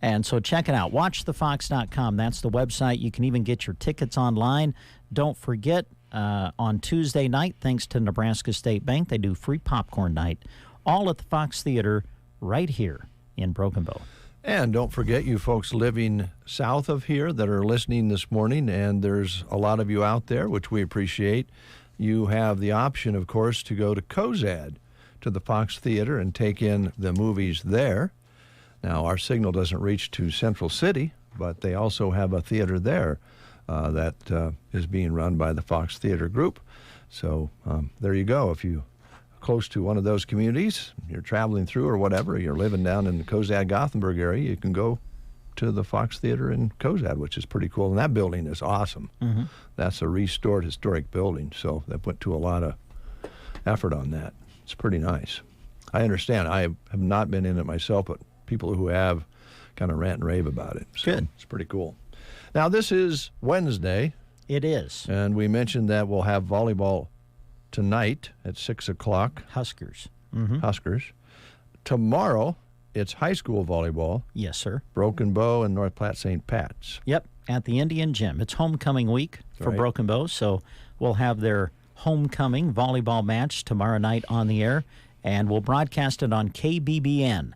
And so check it out. WatchTheFox.com. That's the website. You can even get your tickets online. Don't forget, on Tuesday night, thanks to Nebraska State Bank, they do free popcorn night, all at the Fox Theater right here in Broken Bow. And don't forget, you folks living south of here that are listening this morning, and there's a lot of you out there, which we appreciate. You have the option, of course, to go to Cozad, to the Fox Theater, and take in the movies there. Now, our signal doesn't reach to Central City, but they also have a theater there that is being run by the Fox Theater Group. So there you go. If you're close to one of those communities, you're traveling through or whatever, you're living down in the Cozad-Gothenburg area, you can go to the Fox Theater in Cozad, which is pretty cool. And that building is awesome. Mm-hmm. That's a restored historic building, so they put to a lot of effort on that. It's pretty nice. I understand. I have not been in it myself, but people who have kind of rant and rave about it. So good. It's pretty cool. Now, this is Wednesday. It is. And we mentioned that we'll have volleyball tonight at 6 o'clock. Huskers. Mm-hmm. Huskers. Tomorrow, it's high school volleyball. Yes, sir. Broken Bow and North Platte St. Pat's. Yep, at the Indian Gym. It's homecoming week for Right. Broken Bow, so we'll have their homecoming volleyball match tomorrow night on the air, and we'll broadcast it on KBBN,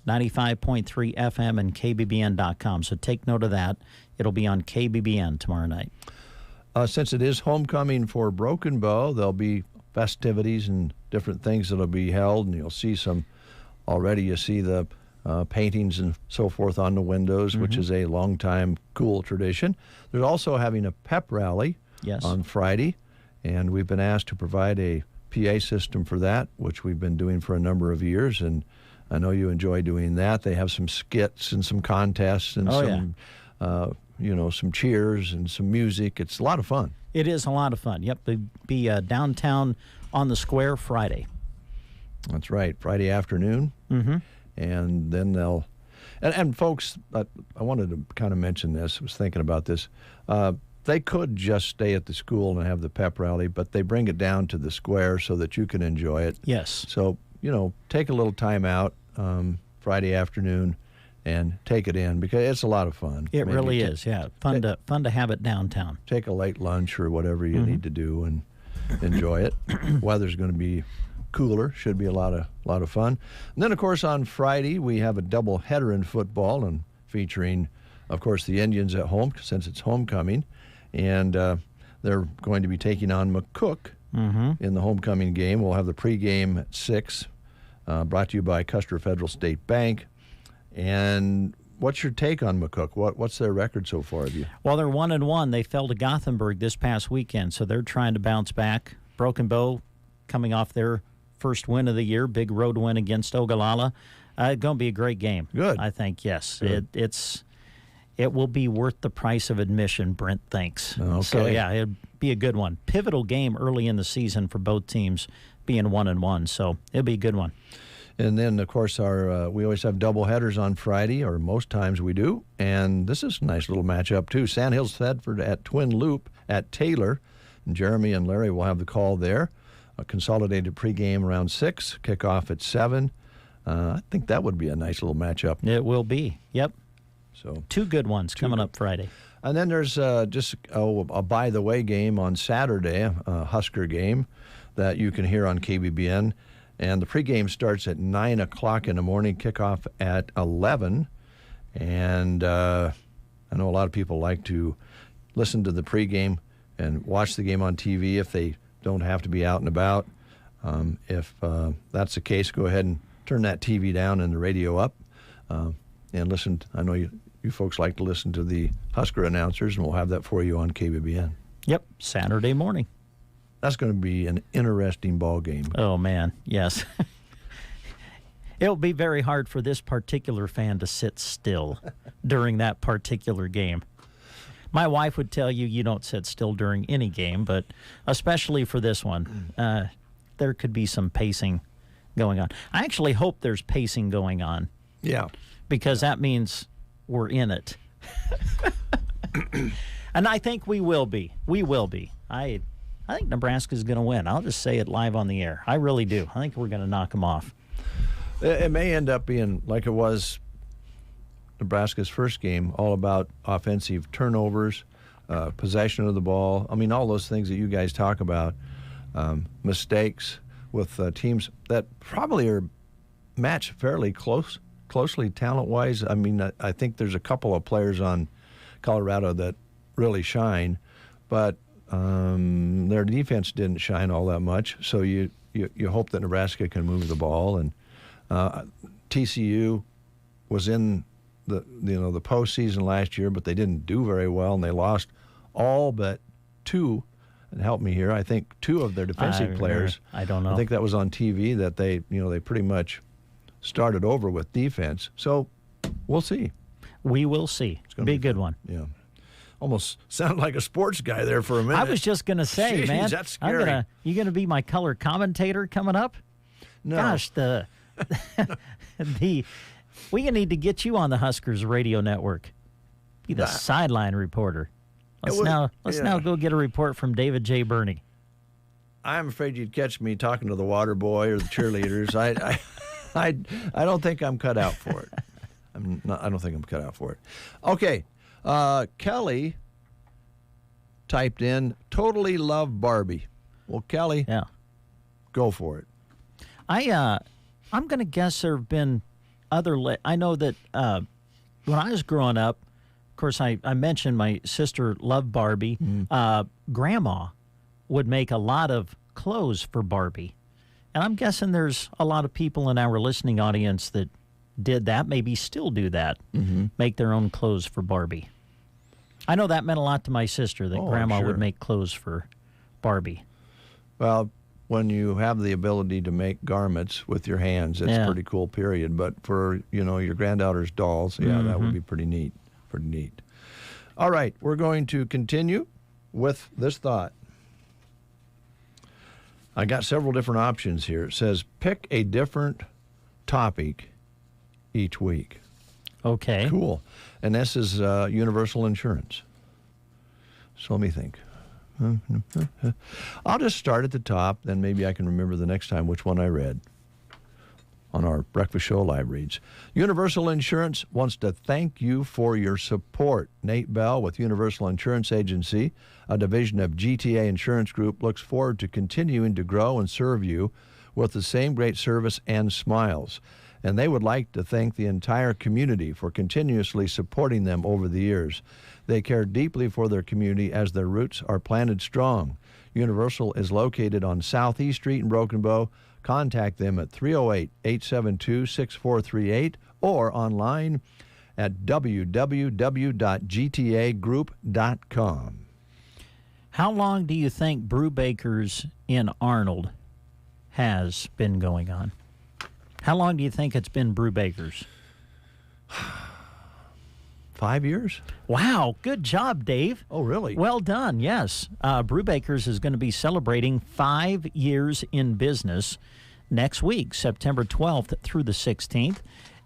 95.3 FM and KBBN.com. So take note of that. It'll be on KBBN tomorrow night. Since it is homecoming for Broken Bow, there'll be festivities and different things that'll be held, and you'll see some already. You see the paintings and so forth on the windows, which is a long-time cool tradition. There's also having a pep rally on Friday, and we've been asked to provide a PA system for that, which we've been doing for a number of years, and I know you enjoy doing that. They have some skits and some contests and some cheers and some music. It's a lot of fun. It is a lot of fun. Yep, they'll be downtown on the square Friday. That's right, Friday afternoon. Mm-hmm. And then they'll... And folks, I wanted to kind of mention this. I was thinking about this. They could just stay at the school and have the pep rally, but they bring it down to the square so that you can enjoy it. Yes. So, take a little time out Friday afternoon and take it in, because it's a lot of fun. It really is, yeah. Fun to have it downtown. Take a late lunch or whatever you need to do and enjoy it. Weather's going to be cooler, should be a lot of fun. And then, of course, on Friday we have a double header in football, and featuring, of course, the Indians at home since it's homecoming, and they're going to be taking on McCook in the homecoming game. We'll have the pregame at 6, brought to you by Custer Federal State Bank. And what's your take on McCook? What's their record so far? Well, they're 1-1. They fell to Gothenburg this past weekend, so they're trying to bounce back. Broken Bow coming off their first win of the year, big road win against Ogallala. It's going to be a great game. Good. I think, yes. It will be worth the price of admission, Brent thinks. Okay. So, yeah, it'll be a good one. Pivotal game early in the season for both teams, being 1-1, so it'll be a good one. And then, of course, we always have double headers on Friday, or most times we do. And this is a nice little matchup, too. Sandhills Thedford at Twin Loup at Taylor. And Jeremy and Larry will have the call there. A consolidated pregame around 6, kickoff at 7. I think that would be a nice little matchup. It will be, yep. So two good ones coming up Friday. And then there's just a by-the-way game on Saturday, a Husker game that you can hear on KBBN. And the pregame starts at 9 o'clock in the morning, kickoff at 11. And I know a lot of people like to listen to the pregame and watch the game on TV if they don't have to be out and about. If that's the case, go ahead and turn that TV down and the radio up and listen. I know you folks like to listen to the Husker announcers, and we'll have that for you on KBBN. Yep, Saturday morning. That's going to be an interesting ball game. Oh, man, yes. It'll be very hard for this particular fan to sit still during that particular game. My wife would tell you don't sit still during any game, but especially for this one, there could be some pacing going on. I actually hope there's pacing going on. Yeah. Because that means we're in it. And I think we will be. We will be. I think Nebraska's going to win. I'll just say it live on the air. I really do. I think we're going to knock them off. It may end up being like it was Nebraska's first game, all about offensive turnovers, possession of the ball. I mean, all those things that you guys talk about, mistakes with teams that probably are matched fairly closely talent-wise. I mean, I think there's a couple of players on Colorado that really shine, but their defense didn't shine all that much. So you hope that Nebraska can move the ball. And TCU was in the postseason last year, but they didn't do very well, and they lost all but two. And help me here. I think two of their defensive players. I don't know. I think that was on TV that they pretty much started over with defense. So we'll see. We will see. It's going to be a good one. Yeah. Almost sounded like a sports guy there for a minute. I was just going to say, Jeez, man, that's scary. You going to be my color commentator coming up? No. Gosh, we need to get you on the Huskers radio network. Be the sideline reporter. Let's now go get a report from David J. Burney. I'm afraid you'd catch me talking to the water boy or the cheerleaders. I don't think I'm cut out for it. I don't think I'm cut out for it. Okay. Kelly typed in, totally love Barbie. Well, Kelly, go for it. I'm going to guess there have been other... I know that when I was growing up, of course, I mentioned my sister loved Barbie. Grandma would make a lot of clothes for Barbie. And I'm guessing there's a lot of people in our listening audience that did that, maybe still do that, make their own clothes for Barbie. I know that meant a lot to my sister, that Grandma would make clothes for Barbie. Well, when you have the ability to make garments with your hands, it's pretty cool, period. But for, your granddaughter's dolls, that would be pretty neat. Pretty neat. All right, we're going to continue with this thought. I got several different options here. It says, pick a different topic each week. Okay. Cool. And this is universal insurance. So let me think. I'll just start at the top, then maybe I can remember the next time which one I read on our breakfast show live reads. Universal Insurance wants to thank you for your support. Nate Bell with Universal Insurance Agency, a division of GTA Insurance Group, looks forward to continuing to grow and serve you with the same great service and smiles. And they would like to thank the entire community for continuously supporting them over the years. They care deeply for their community as their roots are planted strong. Universal is located on Southeast Street in Broken Bow. Contact them at 308-872-6438 or online at www.gtagroup.com. How long do you think Brewbakers in Arnold has been going on? How long do you think it's been Brewbakers? 5 years. Wow, good job, Dave. Oh, really? Well done, yes. Brewbakers is going to be celebrating 5 years in business next week, September 12th through the 16th.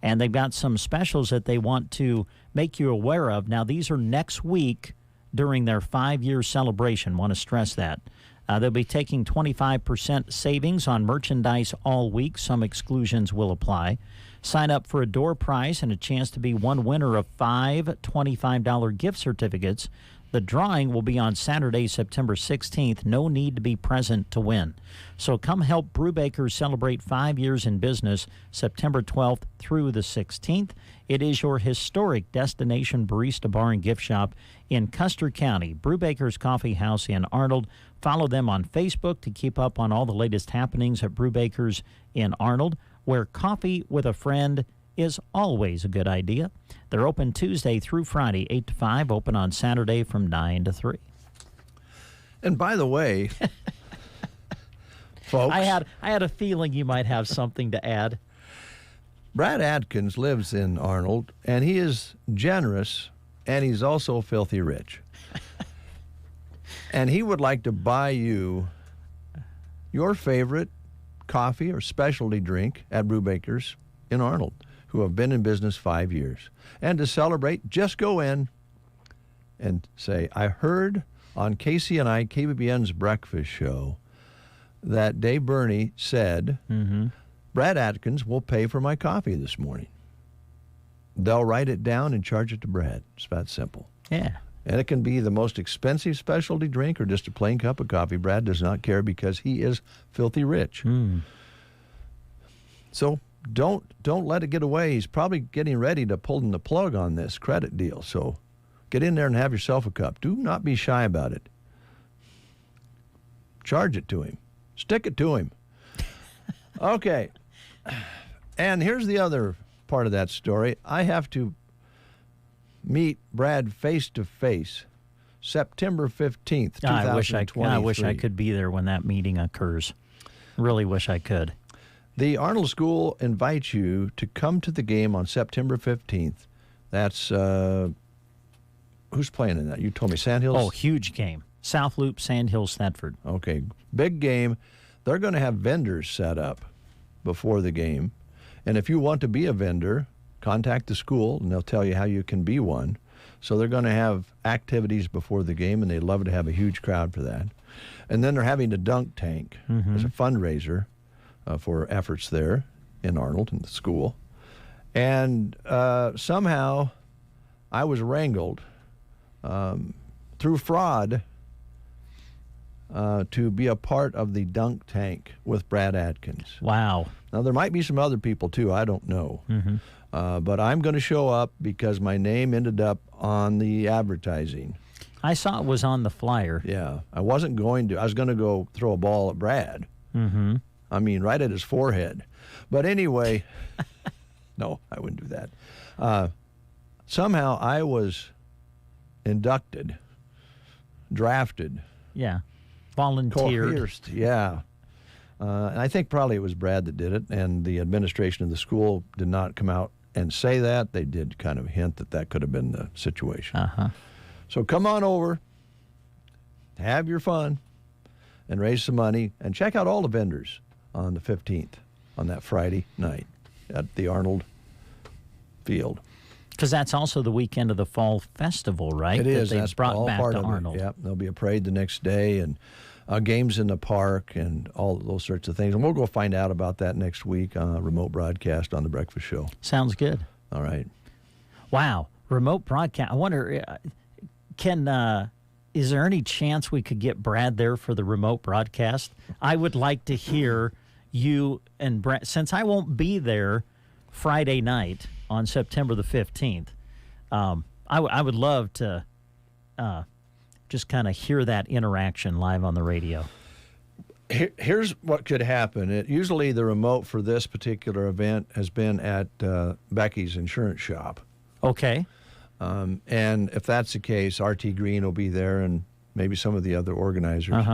And they've got some specials that they want to make you aware of. Now, these are next week during their 5-year celebration. Want to stress that. They'll be taking 25% savings on merchandise all week. Some exclusions will apply. Sign up for a door prize and a chance to be one winner of 5 $25 gift certificates. The drawing will be on Saturday, September 16th. No need to be present to win. So come help Brewbakers celebrate 5 years in business, September 12th through the 16th. It is your historic destination barista bar and gift shop in Custer County. Brewbakers Coffee House in Arnold. Follow them on Facebook to keep up on all the latest happenings at Brewbakers in Arnold, where coffee with a friend is always a good idea. They're open Tuesday through Friday, 8 to 5, open on Saturday from 9 to 3. And by the way, folks, I had a feeling you might have something to add. Brad Adkins lives in Arnold, and he is generous, and he's also filthy rich. And he would like to buy you your favorite coffee or specialty drink at Brewbakers in Arnold, who have been in business 5 years. And to celebrate, just go in and say, I heard on KCNI, KBBN's breakfast show, that Dave Burney said, Brad Atkins will pay for my coffee this morning. They'll write it down and charge it to Brad. It's that simple. Yeah. And it can be the most expensive specialty drink or just a plain cup of coffee. Brad does not care because he is filthy rich. So don't let it get away. He's probably getting ready to pull the plug on this credit deal. So get in there and have yourself a cup. Do not be shy about it. Charge it to him. Stick it to him. Okay. And here's the other part of that story. I have to meet Brad face-to-face September 15th, 2023. I wish I could be there when that meeting occurs. Really wish I could. The Arnold School invites you to come to the game on September 15th. That's, who's playing in that? You told me Sandhills? Oh, huge game. South Loop, Sandhills, Thetford. Okay, big game. They're going to have vendors set up before the game. And if you want to be a vendor, contact the school, and they'll tell you how you can be one. So they're going to have activities before the game, and they'd love to have a huge crowd for that. And then they're having a dunk tank as a fundraiser for efforts there in Arnold and the school. And somehow I was wrangled through fraud to be a part of the dunk tank with Brad Atkins. Wow. Now, there might be some other people, too. I don't know. But I'm going to show up because my name ended up on the advertising. I saw it was on the flyer. Yeah. I wasn't going to. I was going to go throw a ball at Brad. I mean, right at his forehead. But anyway, no, I wouldn't do that. Somehow I was inducted, drafted. Yeah. Volunteered. Coerced, yeah. And I think probably it was Brad that did it, and the administration of the school did not come out and say that. They did kind of hint that that could have been the situation. So come on over, have your fun, and raise some money, and check out all the vendors on the 15th, on that Friday night at the Arnold Field. Because that's also the weekend of the Fall Festival, right? It is. That's brought back to Arnold. Yep. There'll be a parade the next day, and games in the park, and all those sorts of things. And we'll go find out about that next week on a remote broadcast on The Breakfast Show. Sounds good. All right. Wow. Remote broadcast. I wonder, is there any chance we could get Brad there for the remote broadcast? I would like to hear you and Brad, since I won't be there Friday night on September the 15th. I would love to just kind of hear that interaction live on the radio. Here's what could happen. Usually the remote for this particular event has been at Becky's insurance shop. Okay. And if that's the case, R.T. Green will be there and maybe some of the other organizers.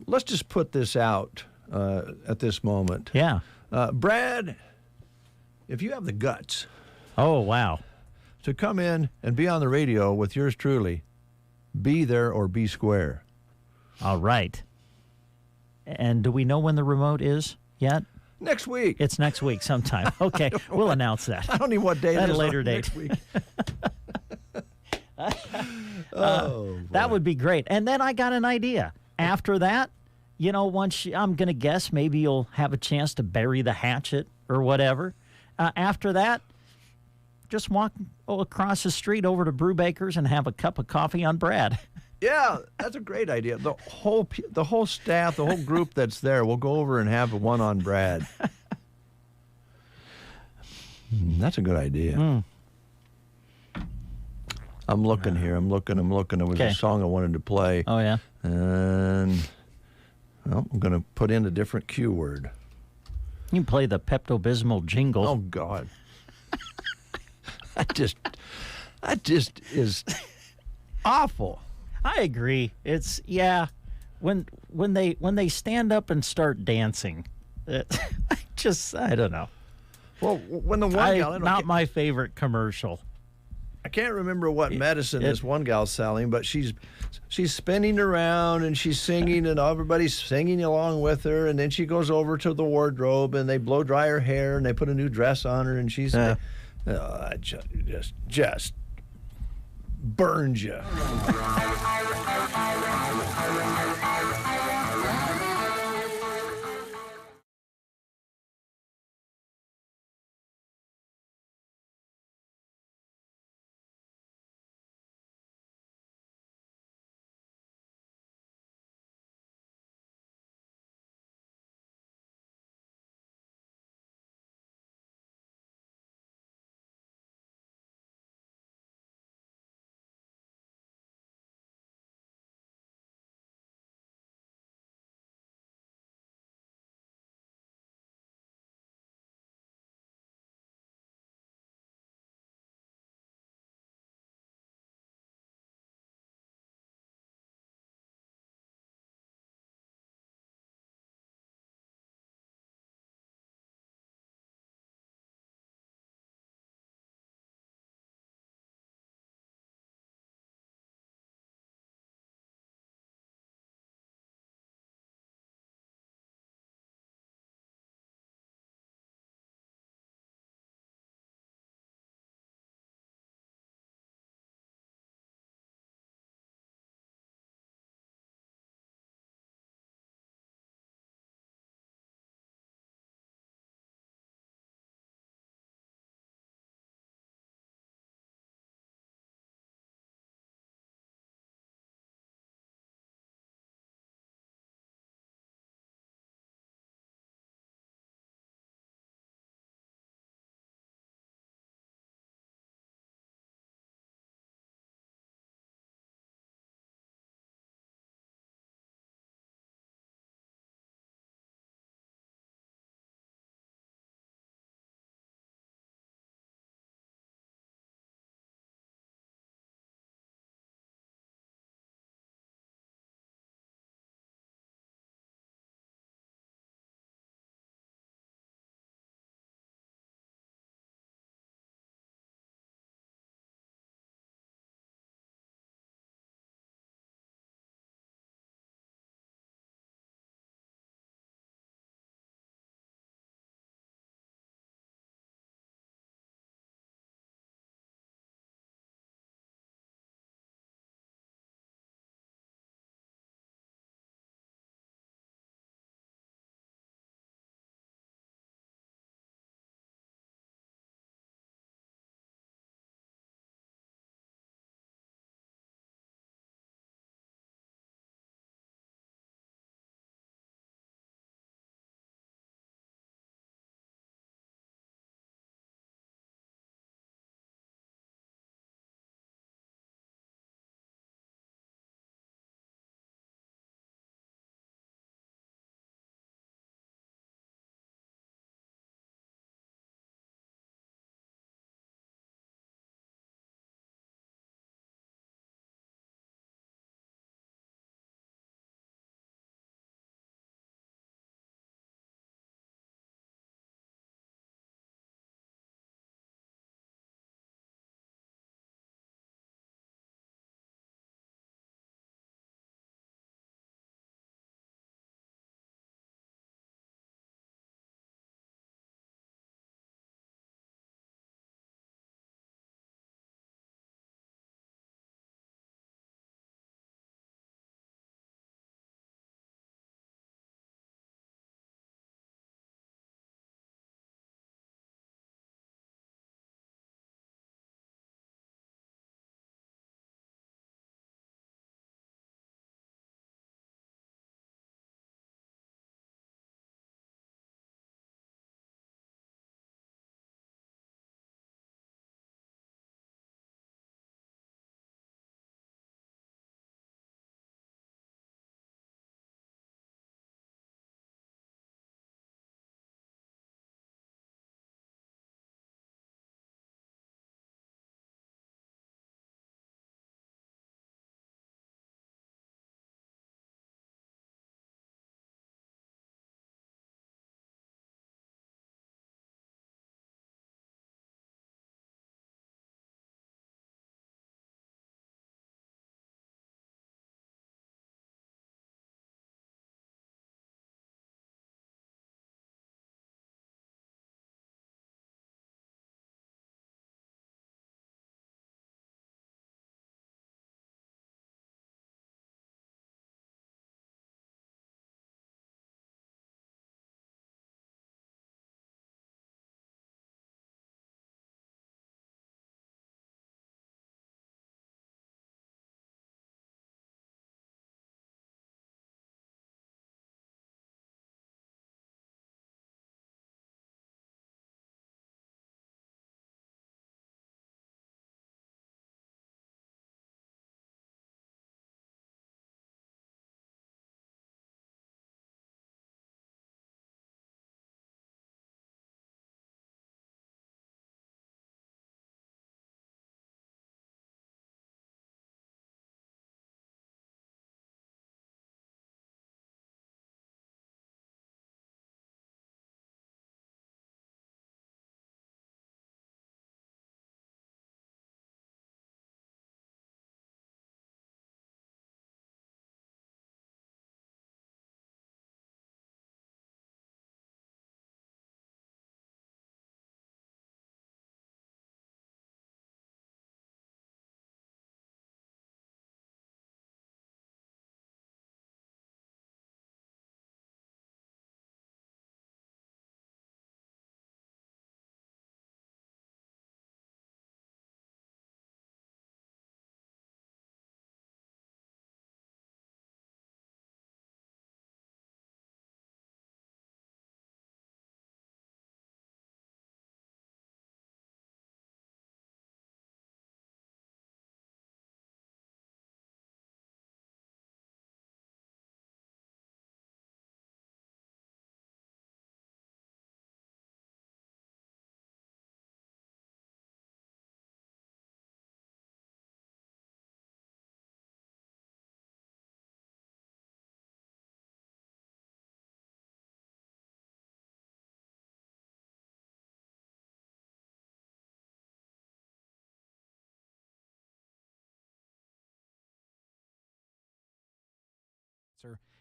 Let's just put this out at this moment. Yeah. Brad, if you have the guts. Oh, wow. To come in and be on the radio with yours truly, be there or be square. All right. And do we know when the remote is yet? Next week. It's next week sometime. Okay, we'll announce that. I don't know what day it is. At a later date. Next week. That would be great. And then I got an idea. After that, I'm going to guess maybe you'll have a chance to bury the hatchet or whatever. After that, just walk across the street over to Brewbaker's and have a cup of coffee on Brad. Yeah, that's a great idea. The whole staff, the whole group that's there, will go over and have one on Brad. That's a good idea. I'm looking here. I'm looking. It was a song I wanted to play. Oh, yeah? And I'm going to put in a different cue word. You can play the Pepto-Bismol jingle. Oh, God. That just is awful. I agree. It's when they stand up and start dancing, I don't know. Well, when the one gal, not my favorite commercial. I can't remember what medicine this one gal's selling, but she's spinning around and she's singing and everybody's singing along with her, and then she goes over to the wardrobe and they blow dry her hair and they put a new dress on her and she's just burns you.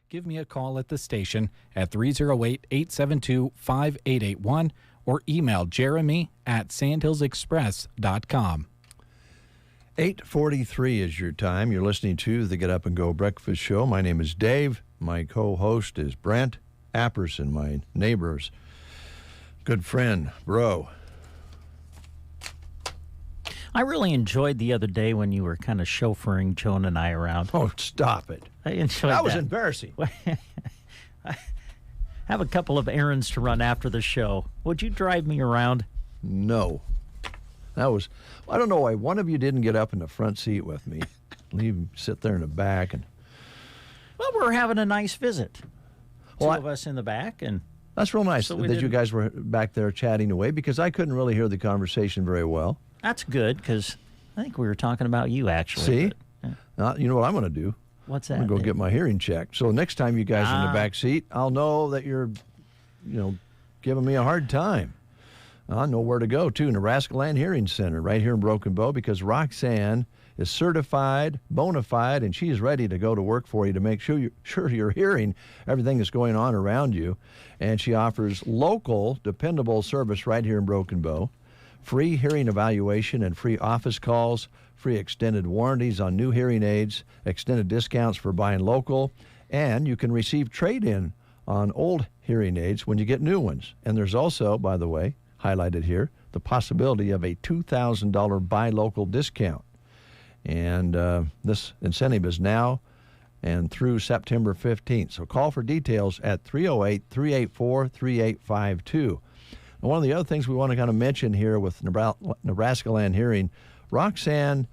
Give me a call at the station at 308-872-5881 or email jeremy@sandhillsexpress.com. 8:43 is your time. You're listening to the Get Up and Go Breakfast Show. My name is Dave. My co-host is Brent Apperson, my neighbor's good friend, bro. I really enjoyed the other day when you were kind of chauffeuring Joan and I around. Oh, stop it. I enjoyed that. That was embarrassing. I have a couple of errands to run after the show. Would you drive me around? No. That was, I don't know why one of you didn't get up in the front seat with me. Sit there in the back. Well, we're having a nice visit. Two of us in the back. And that's real nice so that you guys were back there chatting away, because I couldn't really hear the conversation very well. That's good, because I think we were talking about you, actually. See? You know what I'm going to do? What's that? I'm going to go get my hearing checked. So next time you guys are in the back seat, I'll know that you're, giving me a hard time. I know where to go, too. Nebraska Land Hearing Center right here in Broken Bow, because Roxanne is certified, bona fide, and she is ready to go to work for you to make sure you're hearing everything that's going on around you. And she offers local, dependable service right here in Broken Bow. Free hearing evaluation and free office calls, free extended warranties on new hearing aids, extended discounts for buying local, and you can receive trade-in on old hearing aids when you get new ones. And there's also, by the way, highlighted here, the possibility of a $2,000 buy local discount. And this incentive is now and through September 15th. So call for details at 308-384-3852. And one of the other things we want to kind of mention here with Nebraska Land Hearing, Roxanne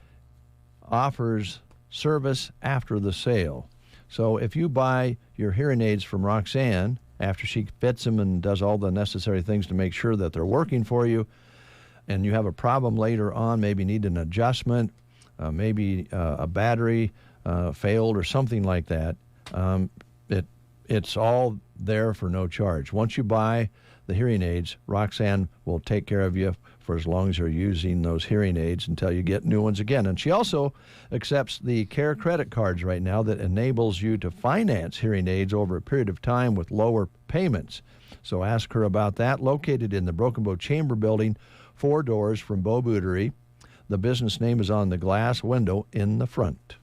offers service after the sale. So if you buy your hearing aids from Roxanne, after she fits them and does all the necessary things to make sure that they're working for you, and you have a problem later on, maybe need an adjustment, maybe a battery failed or something like that, it's all there for no charge. Once you buy the hearing aids, Roxanne will take care of you for as long as you're using those hearing aids until you get new ones again. And she also accepts the Care credit cards right now that enables you to finance hearing aids over a period of time with lower payments. So ask her about that. Located in the Broken Bow Chamber Building, 4 doors from Bow Bootery. The business name is on the glass window in the front.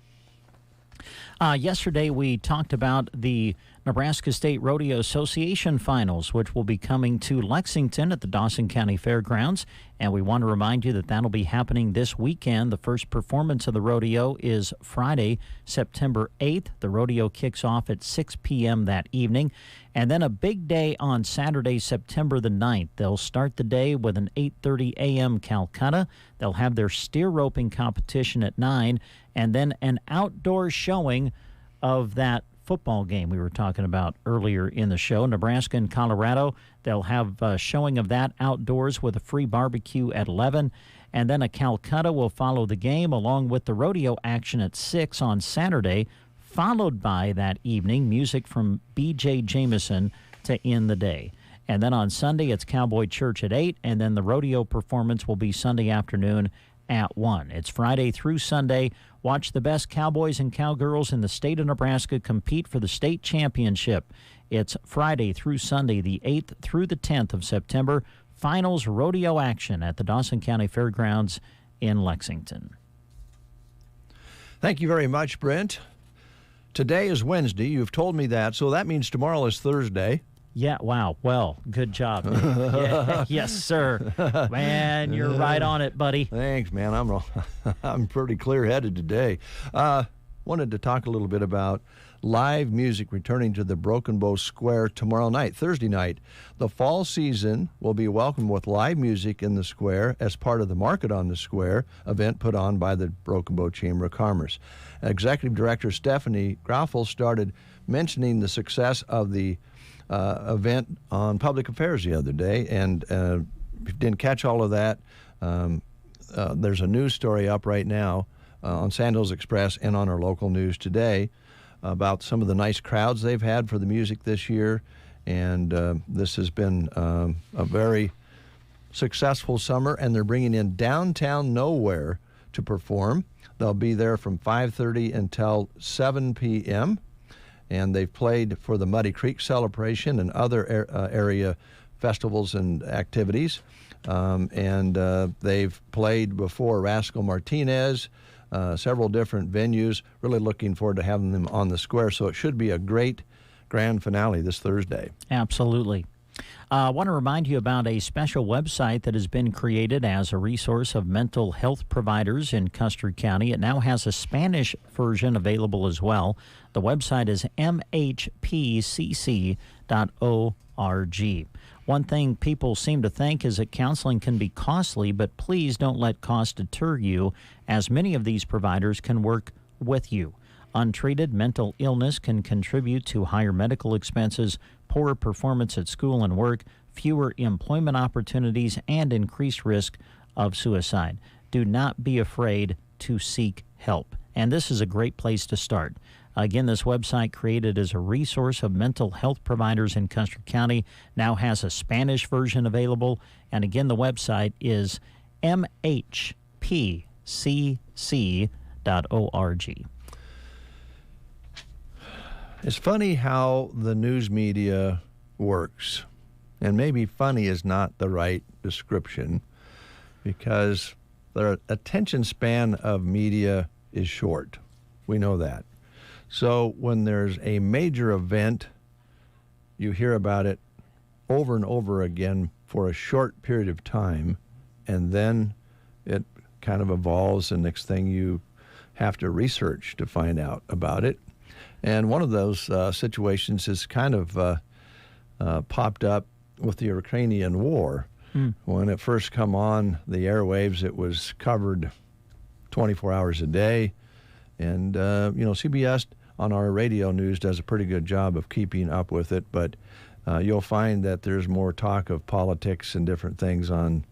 Yesterday we talked about the Nebraska State Rodeo Association Finals, which will be coming to Lexington at the Dawson County Fairgrounds. And we want to remind you that that'll be happening this weekend. The first performance of the rodeo is Friday, September 8th. The rodeo kicks off at 6 p.m. that evening. And then a big day on Saturday, September the 9th. They'll start the day with an 8:30 a.m. Calcutta. They'll have their steer roping competition at 9, and then an outdoor showing of that football game we were talking about earlier in the show. Nebraska and Colorado, they'll have a showing of that outdoors with a free barbecue at 11. And then a Calcutta will follow the game along with the rodeo action at 6 on Saturday, followed by that evening music from B.J. Jameson to end the day. And then on Sunday, it's Cowboy Church at 8, and then the rodeo performance will be Sunday afternoon at 1. It's Friday through Sunday. Watch the best cowboys and cowgirls in the state of Nebraska compete for the state championship. It's Friday through Sunday, the 8th through the 10th of September. Finals rodeo action at the Dawson County Fairgrounds in Lexington. Thank you very much, Brent. Today is Wednesday. You've told me that, so that means tomorrow is Thursday. Yeah, wow. Well, good job. Yeah, yes, sir. Man, you're right on it, buddy. Thanks, man. I'm pretty clear-headed today. Wanted to talk a little bit about live music returning to the Broken Bow Square tomorrow night, Thursday night. The fall season will be welcomed with live music in the square as part of the Market on the Square event put on by the Broken Bow Chamber of Commerce. Executive Director Stephanie Groffel started mentioning the success of the event on Public Affairs the other day, and if you didn't catch all of that, there's a news story up right now on Sandhills Express and on our local news today about some of the nice crowds they've had for the music this year, and this has been a very successful summer, and they're bringing in Downtown Nowhere to perform. They'll be there from 5:30 until 7 p.m., and they've played for the Muddy Creek celebration and other area festivals and activities. They've played before Rascal Martinez, several different venues. Really looking forward to having them on the square. So it should be a great grand finale this Thursday. Absolutely. I want to remind you about a special website that has been created as a resource of mental health providers in Custer County. It now has a Spanish version available as well. The website is mhpcc.org. One thing people seem to think is that counseling can be costly, but please don't let cost deter you, as many of these providers can work with you. Untreated mental illness can contribute to higher medical expenses, poorer performance at school and work, fewer employment opportunities, and increased risk of suicide. Do not be afraid to seek help. And this is a great place to start. Again, this website, created as a resource of mental health providers in Custer County, now has a Spanish version available. And again, the website is mhpcc.org. It's funny how the news media works. And maybe funny is not the right description, because the attention span of media is short. We know that. So when there's a major event, you hear about it over and over again for a short period of time, and then it kind of evolves, and next thing you have to research to find out about it. And one of those situations has kind of popped up with the Ukrainian war. When it first come on the airwaves, it was covered 24 hours a day. And, CBS on our radio news does a pretty good job of keeping up with it. But you'll find that there's more talk of politics and different things on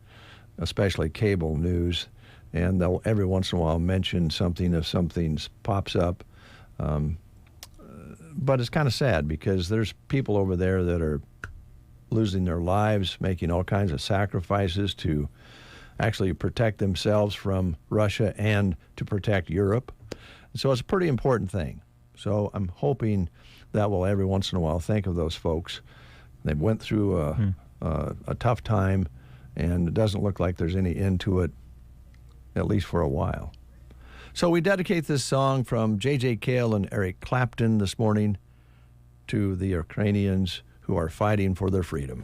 especially cable news. And they'll every once in a while mention something if something pops up. But it's kind of sad, because there's people over there that are losing their lives, making all kinds of sacrifices to actually protect themselves from Russia and to protect Europe. So it's a pretty important thing. So I'm hoping that we'll every once in a while think of those folks. They went through a tough time, and it doesn't look like there's any end to it, at least for a while. So we dedicate this song from J.J. Cale and Eric Clapton this morning to the Ukrainians who are fighting for their freedom.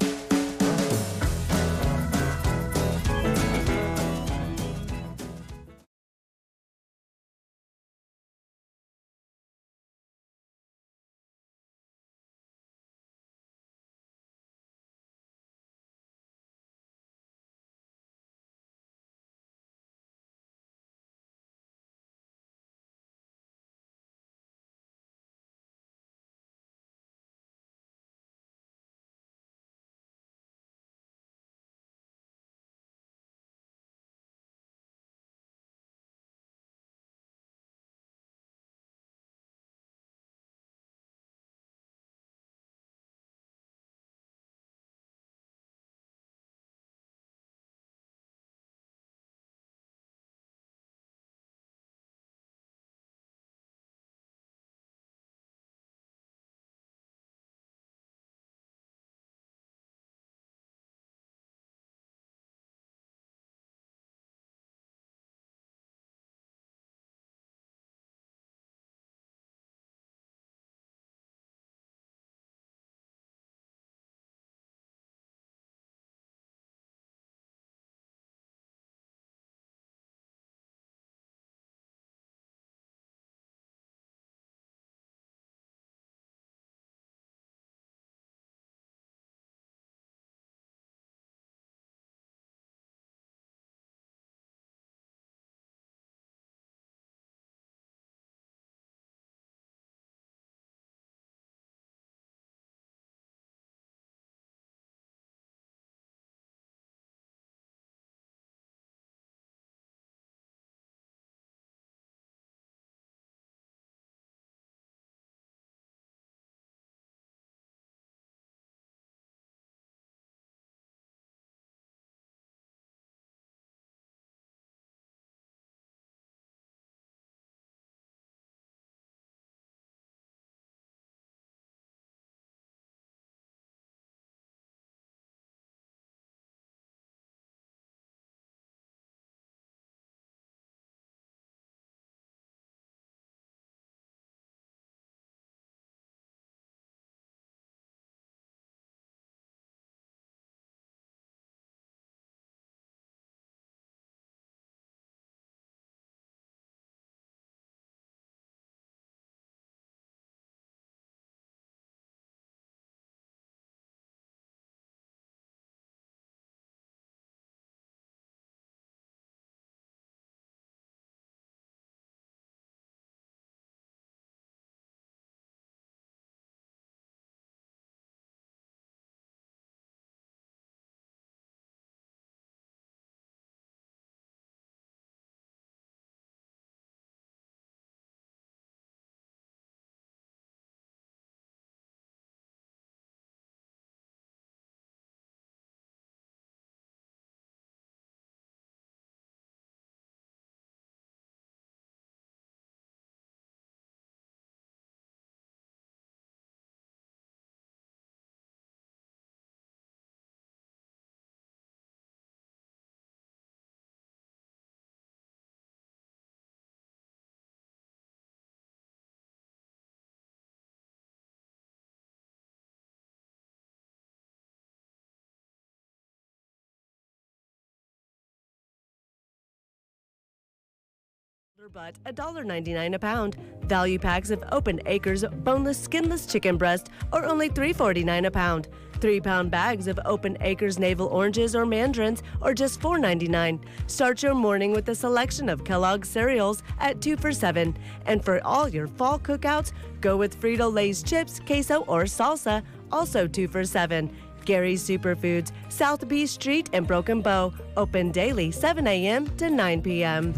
Butt, $1.99 a pound. Value packs of Open Acres boneless, skinless chicken breast are only $3.49 a pound. 3-pound bags of Open Acres navel oranges or mandarins are just $4.99. Start your morning with a selection of Kellogg's cereals at 2 for $7. And for all your fall cookouts, go with Frito-Lay's chips, queso, or salsa, also 2 for $7. Gary's Superfoods, South B Street and Broken Bow, open daily 7 a.m. to 9 p.m.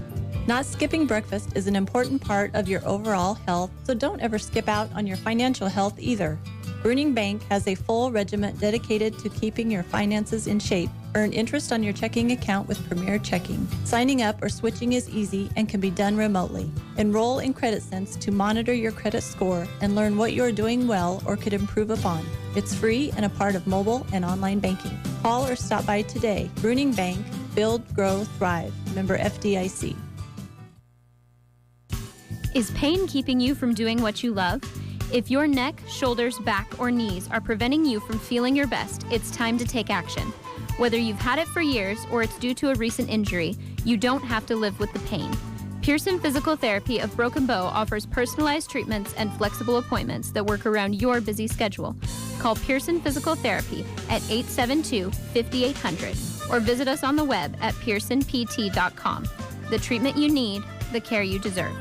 Not skipping breakfast is an important part of your overall health, so don't ever skip out on your financial health either. Bruning Bank has a full regiment dedicated to keeping your finances in shape. Earn interest on your checking account with Premier Checking. Signing up or switching is easy and can be done remotely. Enroll in CreditSense to monitor your credit score and learn what you're doing well or could improve upon. It's free and a part of mobile and online banking. Call or stop by today. Bruning Bank, build, grow, thrive. Member FDIC. Is pain keeping you from doing what you love? If your neck, shoulders, back, or knees are preventing you from feeling your best, it's time to take action. Whether you've had it for years or it's due to a recent injury, you don't have to live with the pain. Pearson Physical Therapy of Broken Bow offers personalized treatments and flexible appointments that work around your busy schedule. Call Pearson Physical Therapy at 872-5800 or visit us on the web at pearsonpt.com. The treatment you need, the care you deserve.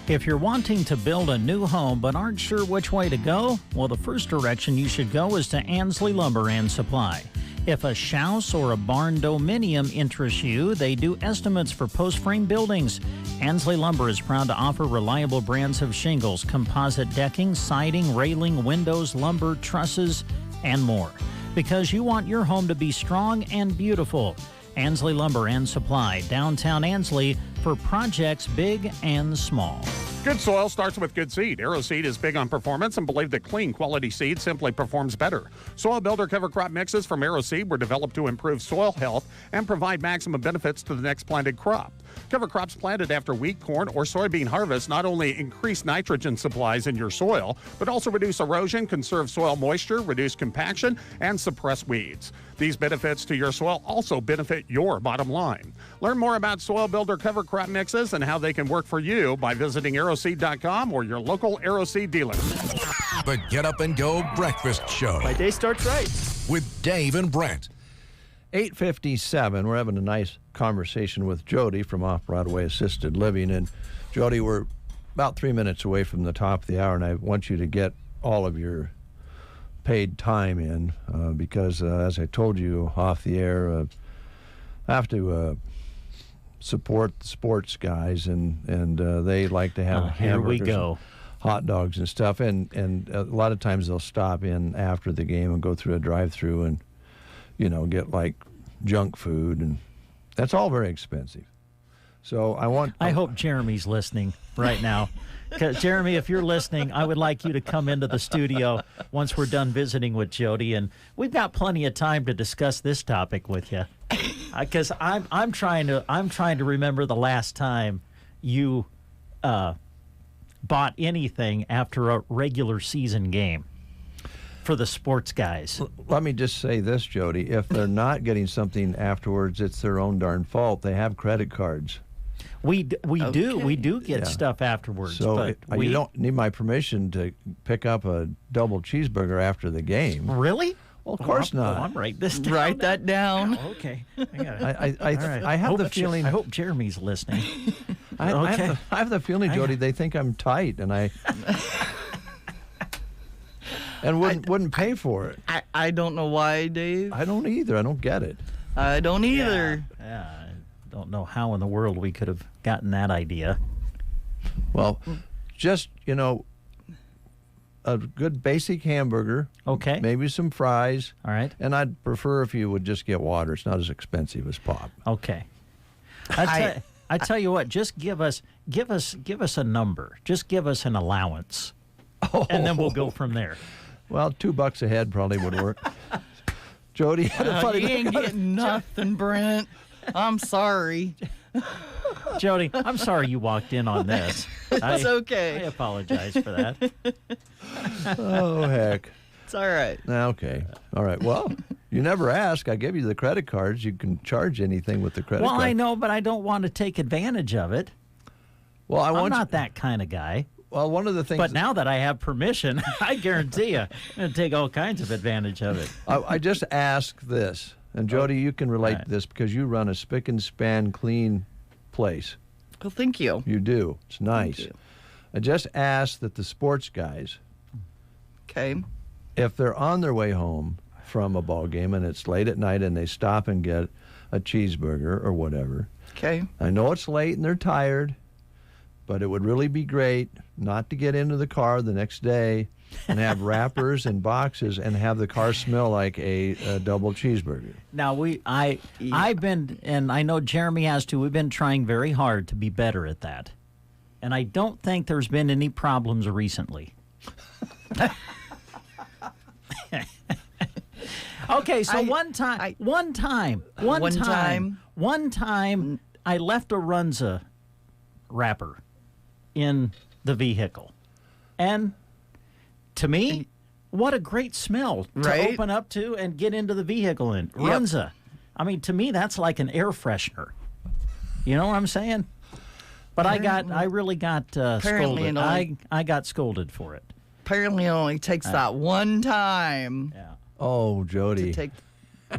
If you're wanting to build a new home but aren't sure which way to go, well, the first direction you should go is to Ansley Lumber and Supply. If a house or a barn dominium interests you, they do estimates for post-frame buildings. Ansley Lumber is proud to offer reliable brands of shingles, composite decking, siding, railing, windows, lumber, trusses, and more. Because you want your home to be strong and beautiful. Ansley Lumber and Supply, downtown Ansley, for projects big and small. Good soil starts with good seed. AeroSeed is big on performance and believe that clean, quality seed simply performs better. Soil Builder cover crop mixes from AeroSeed were developed to improve soil health and provide maximum benefits to the next planted crop. Cover crops planted after wheat, corn, or soybean harvest not only increase nitrogen supplies in your soil, but also reduce erosion, conserve soil moisture, reduce compaction, and suppress weeds. These benefits to your soil also benefit your bottom line. Learn more about Soil Builder cover crop mixes and how they can work for you by visiting AeroSeed.com or your local AeroSeed dealer. The Get Up and Go Breakfast Show. My day starts right. With Dave and Brent. 8:57. We're having a nice conversation with Jody from Off-Broadway Assisted Living. And Jody, we're about 3 minutes away from the top of the hour, and I want you to get all of your paid time in because, as I told you off the air, I have to support the sports guys, and they like to have hamburgers, here we go, hot dogs and stuff, and a lot of times they'll stop in after the game and go through a drive-through and get like junk food, and that's all very expensive. So I hope Jeremy's listening right now. Because Jeremy, if you're listening, I would like you to come into the studio once we're done visiting with Jody, and we've got plenty of time to discuss this topic with you. Because I'm trying to remember the last time you bought anything after a regular season game for the sports guys. Let me just say this, Jody. If they're not getting something afterwards, it's their own darn fault. They have credit cards. We do get stuff afterwards. So but you don't need my permission to pick up a double cheeseburger after the game. Really? Well, of course not. I'm write this down. Write that down. Oh, okay. I have the feeling. I hope Jeremy's listening. I have the feeling, Jody, they think I'm tight, and and wouldn't pay for it. I don't know why, Dave. I don't either. I don't get it. I don't either. Yeah. I don't know how in the world we could have gotten that idea. Well, just, a good basic hamburger. Okay. Maybe some fries. All right. And I'd prefer if you would just get water. It's not as expensive as pop. Okay. I tell you what, just give us a number. Just give us an allowance. And then we'll go from there. Well, $2 a head probably would work. Jody, you ain't getting nothing, Brent. I'm sorry. Jody, I'm sorry you walked in on this. It's okay. I apologize for that. Oh, heck. It's all right. Okay. All right. Well, you never ask. I give you the credit cards. You can charge anything with the credit card. Well, I know, but I don't want to take advantage of it. Well, I'm not that kind of guy. Well, one of the things... But now that I have permission, I guarantee you, I'm going to take all kinds of advantage of it. I just ask this, and Jody, you can relate to this because you run a spick and span clean place. Well, thank you. You do. It's nice. Thank you. I just ask that the sports guys, okay, if they're on their way home from a ball game and it's late at night and they stop and get a cheeseburger or whatever. Okay. I know it's late and they're tired, but it would really be great not to get into the car the next day and have wrappers and boxes and have the car smell like a double cheeseburger. Now, I've been, and I know Jeremy has too, we've been trying very hard to be better at that. And I don't think there's been any problems recently. Okay, so one time, I left a Runza wrapper in the vehicle. And to me, what a great smell to open up to and get into the vehicle in. Runza. I mean, to me, that's like an air freshener. You know what I'm saying? But I really got scolded. I got scolded for it. Apparently it only takes that one time. Yeah. Oh, Jody.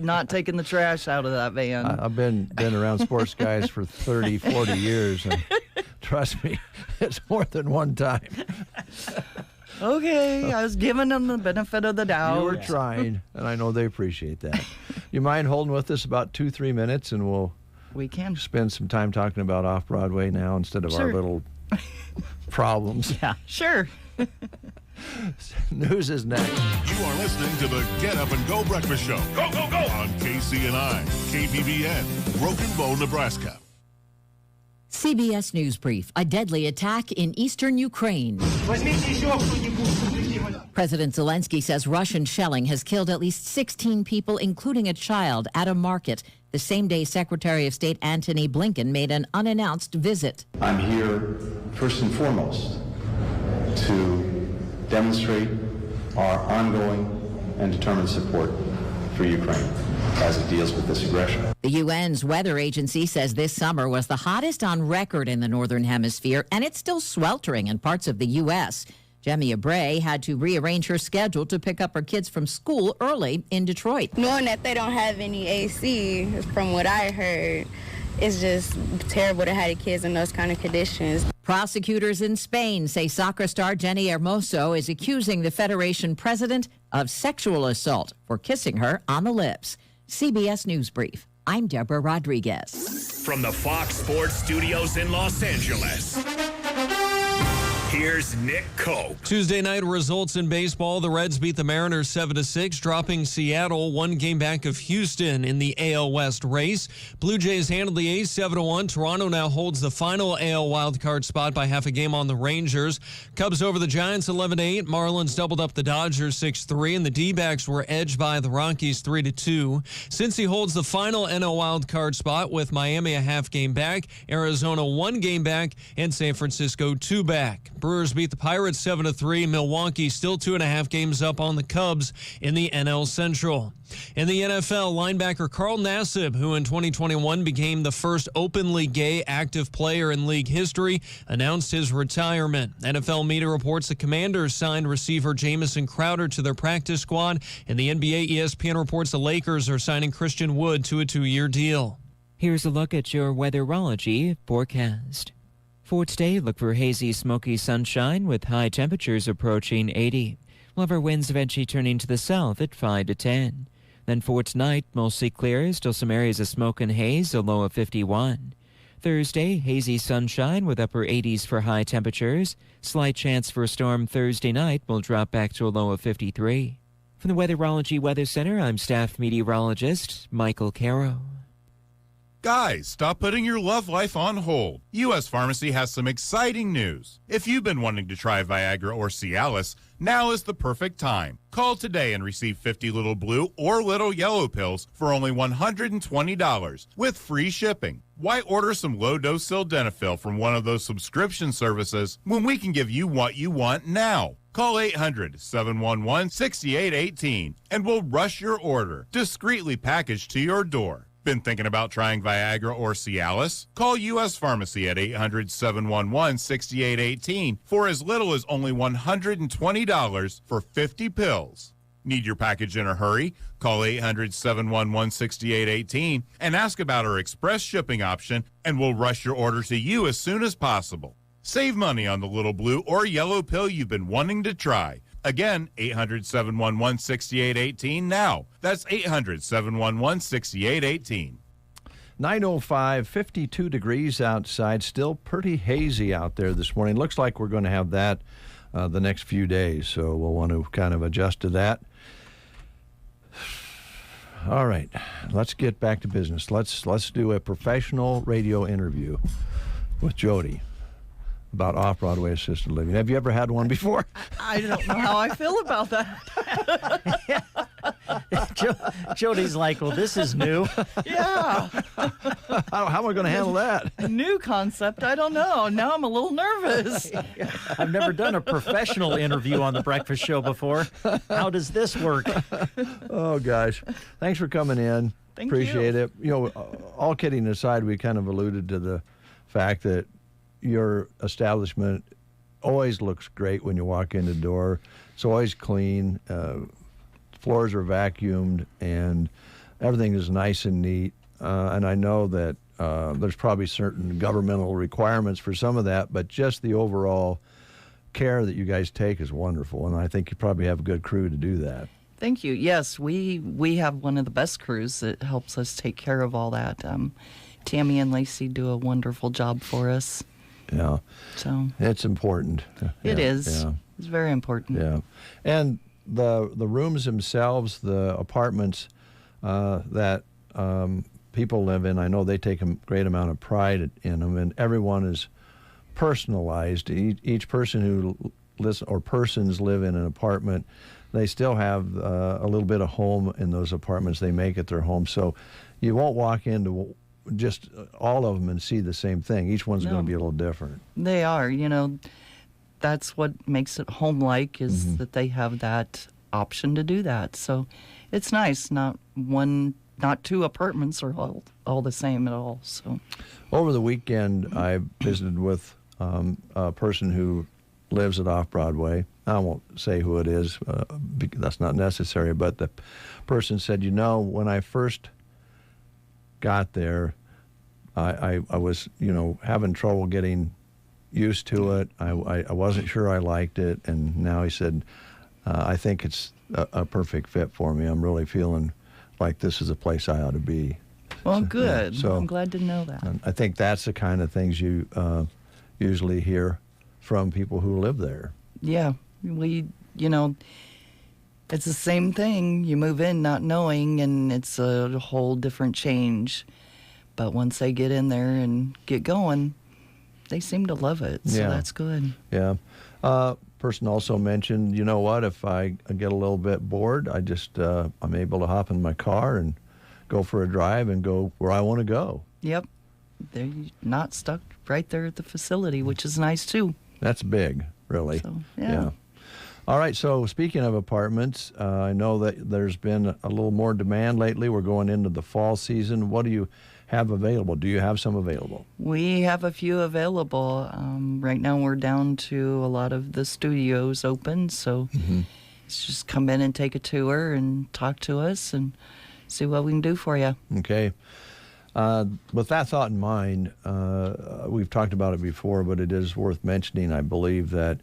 Not taking the trash out of that van. I've been around sports guys for 30, 40 years, and trust me, it's more than one time. Okay, I was giving them the benefit of the doubt. You were trying, and I know they appreciate that. You mind holding with us about 2-3 minutes, and we can spend some time talking about Off-Broadway now instead of our little problems. Yeah, sure. News is next. You are listening to the Get Up and Go Breakfast Show. Go, go, go! On KCNI, KBBN, Broken Bow, Nebraska. CBS News Brief. A deadly attack in eastern Ukraine. President Zelensky says Russian shelling has killed at least 16 people, including a child, at a market. The same day Secretary of State Antony Blinken made an unannounced visit. I'm here, first and foremost, to demonstrate our ongoing and determined support for Ukraine as it deals with this aggression. The UN's weather agency says this summer was the hottest on record in the Northern Hemisphere, and it's still sweltering in parts of the U.S. Jemia Bray had to rearrange her schedule to pick up her kids from school early in Detroit. Knowing that they don't have any AC, from what I heard, it's just terrible to have the kids in those kind of conditions. Prosecutors in Spain say soccer star Jenny Hermoso is accusing the Federation president of sexual assault for kissing her on the lips. CBS News Brief. I'm Deborah Rodriguez. From the Fox Sports Studios in Los Angeles, here's Nick Cope. Tuesday night results in baseball. The Reds beat the Mariners 7-6, dropping Seattle one game back of Houston in the AL West race. Blue Jays handled the A's 7-1. Toronto now holds the final AL wildcard spot by half a game on the Rangers. Cubs over the Giants 11-8. Marlins doubled up the Dodgers 6-3, and the D-backs were edged by the Rockies 3-2. Cincy holds the final NL wildcard spot with Miami a half game back, Arizona 1 game back, and San Francisco 2 back. Brewers beat the Pirates 7-3. Milwaukee still 2.5 games up on the Cubs in the NL Central. In the NFL, linebacker Carl Nassib, who in 2021 became the first openly gay active player in league history, announced his retirement. NFL media reports the Commanders signed receiver Jamison Crowder to their practice squad, and the NBA ESPN reports the Lakers are signing Christian Wood to a 2-year deal. Here's a look at your weatherology forecast. For today, look for hazy, smoky sunshine with high temperatures approaching 80. We'll have our winds eventually turning to the south at 5 to 10. Then for tonight, mostly clear, still some areas of smoke and haze, a low of 51. Thursday, hazy sunshine with upper 80s for high temperatures. Slight chance for a storm Thursday night will drop back to a low of 53. From the Weatherology Weather Center, I'm staff meteorologist Michael Caro. Guys, stop putting your love life on hold. U.S. Pharmacy has some exciting news. If you've been wanting to try Viagra or Cialis, now is the perfect time. Call today and receive 50 little blue or little yellow pills for only $120 with free shipping. Why order some low-dose sildenafil from one of those subscription services when we can give you what you want now? Call 800-711-6818 and we'll rush your order, discreetly packaged to your door. Been thinking about trying Viagra or Cialis? Call U.S. Pharmacy at 800-711-6818 for as little as only $120 for 50 pills. Need your package in a hurry? Call 800-711-6818 and ask about our express shipping option, and we'll rush your order to you as soon as possible. Save money on the little blue or yellow pill you've been wanting to try. Again, 800-711-6818 now. That's 800-711-6818. 9:05, 52 degrees outside. Still pretty hazy out there this morning. Looks like we're going to have that the next few days, so we'll want to kind of adjust to that. All right, let's get back to business. Let's do a professional radio interview with Jody about off-Broadway assisted living. Have you ever had one before? I don't know how I feel about that. Jody's like, well, this is new. Yeah. How am I going to handle that? New concept. I don't know. Now I'm a little nervous. I've never done a professional interview on the breakfast show before. How does this work? Oh, gosh. Thanks for coming in. Appreciate it. You know, all kidding aside, we kind of alluded to the fact that your establishment always looks great when you walk in the door. It's always clean. Floors are vacuumed, and everything is nice and neat. And I know that there's probably certain governmental requirements for some of that, but just the overall care that you guys take is wonderful, and I think you probably have a good crew to do that. Thank you. Yes, we have one of the best crews that helps us take care of all that. Tammy and Lacey do a wonderful job for us. Yeah. So it's important. It is. Yeah. It's very important. Yeah. And the rooms themselves, the apartments that people live in, I know they take a great amount of pride in them, and everyone is personalized. Each person who lives or persons live in an apartment, they still have a little bit of home in those apartments. They make it their home. So you won't walk into just all of them and see the same thing. Each one's going to be a little different. They are. You know, that's what makes it home-like is that they have that option to do that. So it's nice. Not two apartments are all the same at all. So over the weekend, I visited with a person who lives at Off-Broadway. I won't say who it is. That's not necessary. But the person said, you know, when I first got there, I was, having trouble getting used to it. I wasn't sure I liked it. And now he said, I think it's a perfect fit for me. I'm really feeling like this is a place I ought to be. Well, good. Yeah, so I'm glad to know that. I think that's the kind of things you usually hear from people who live there. Yeah. It's the same thing. You move in not knowing, and it's a whole different change. But once they get in there and get going, they seem to love it. So that's good. Yeah. Person also mentioned, you know what, if I get a little bit bored, I'm able to hop in my car and go for a drive and go where I want to go. Yep. They're not stuck right there at the facility, which is nice too. That's big, really. So, yeah. All right, so speaking of apartments, I know that there's been a little more demand lately. We're going into the fall season. What do you have available? Do you have some available? We have a few available. Right now we're down to a lot of the studios open, so it's just come in and take a tour and talk to us and see what we can do for you. Okay. With that thought in mind, we've talked about it before, but it is worth mentioning, I believe, that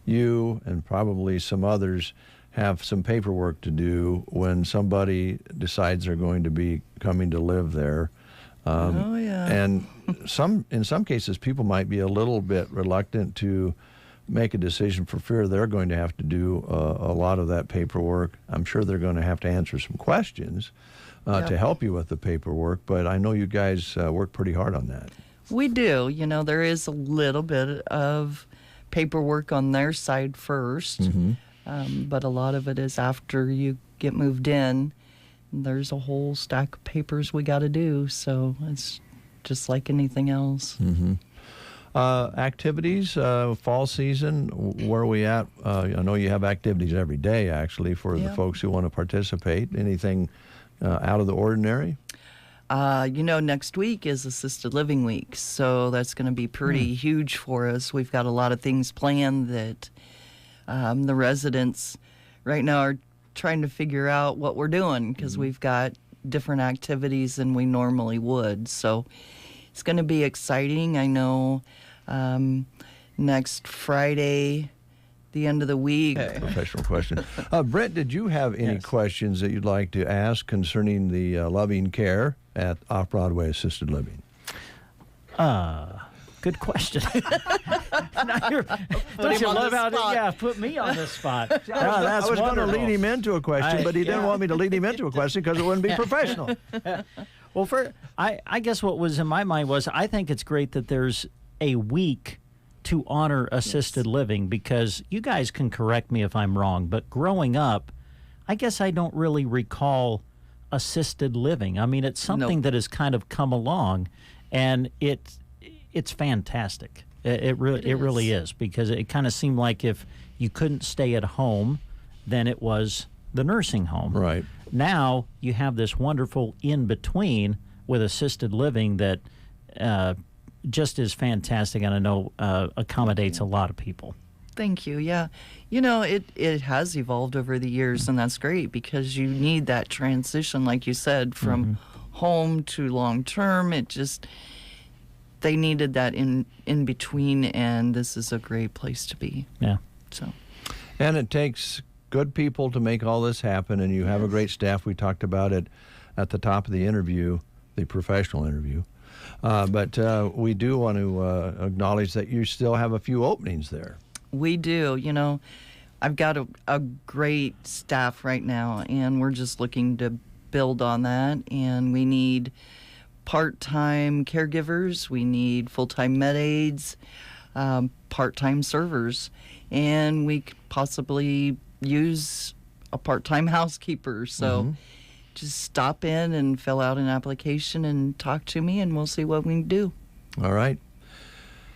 you and probably some others have some paperwork to do when somebody decides they're going to be coming to live there. And in some cases, people might be a little bit reluctant to make a decision for fear they're going to have to do a lot of that paperwork. I'm sure they're going to have to answer some questions to help you with the paperwork, but I know you guys work pretty hard on that. We do. There is a little bit of paperwork on their side first, but a lot of it is after you get moved in. There's a whole stack of papers we got to do, so it's just like anything else. Activities, fall season, where are we at? I know you have activities every day, actually, for the folks who want to participate. Anything out of the ordinary? Next week is Assisted Living Week, so that's going to be pretty huge for us. We've got a lot of things planned that the residents right now are trying to figure out what we're doing because we've got different activities than we normally would. So it's going to be exciting. I know next Friday, the end of the week. Professional question. Brent, did you have any questions that you'd like to ask concerning the loving care at Off-Broadway Assisted Living? Good question. Don't you love how put me on the spot? I was going to lead him into a question, but he didn't want me to lead him into a question because it wouldn't be professional. Well, I guess what was in my mind was I think it's great that there's a week to honor assisted living, because you guys can correct me if I'm wrong, but growing up, I guess I don't really recall assisted living. I mean, it's something that has kind of come along, and it's fantastic. It really is, because it kind of seemed like if you couldn't stay at home, then it was the nursing home. Right. Now you have this wonderful in-between with assisted living that just is fantastic, and I know accommodates a lot of people. Thank you. Yeah. It has evolved over the years, and that's great because you need that transition, like you said, from home to long-term. They needed that in between, and this is a great place to be. Yeah. So. And it takes good people to make all this happen, and you have a great staff. We talked about it at the top of the interview, the professional interview. But we do want to acknowledge that you still have a few openings there. We do. I've got a great staff right now, and we're just looking to build on that. And we need part-time caregivers. We need full-time med aides, part-time servers. And we could possibly use a part-time housekeeper. So just stop in and fill out an application and talk to me, and we'll see what we can do. All right.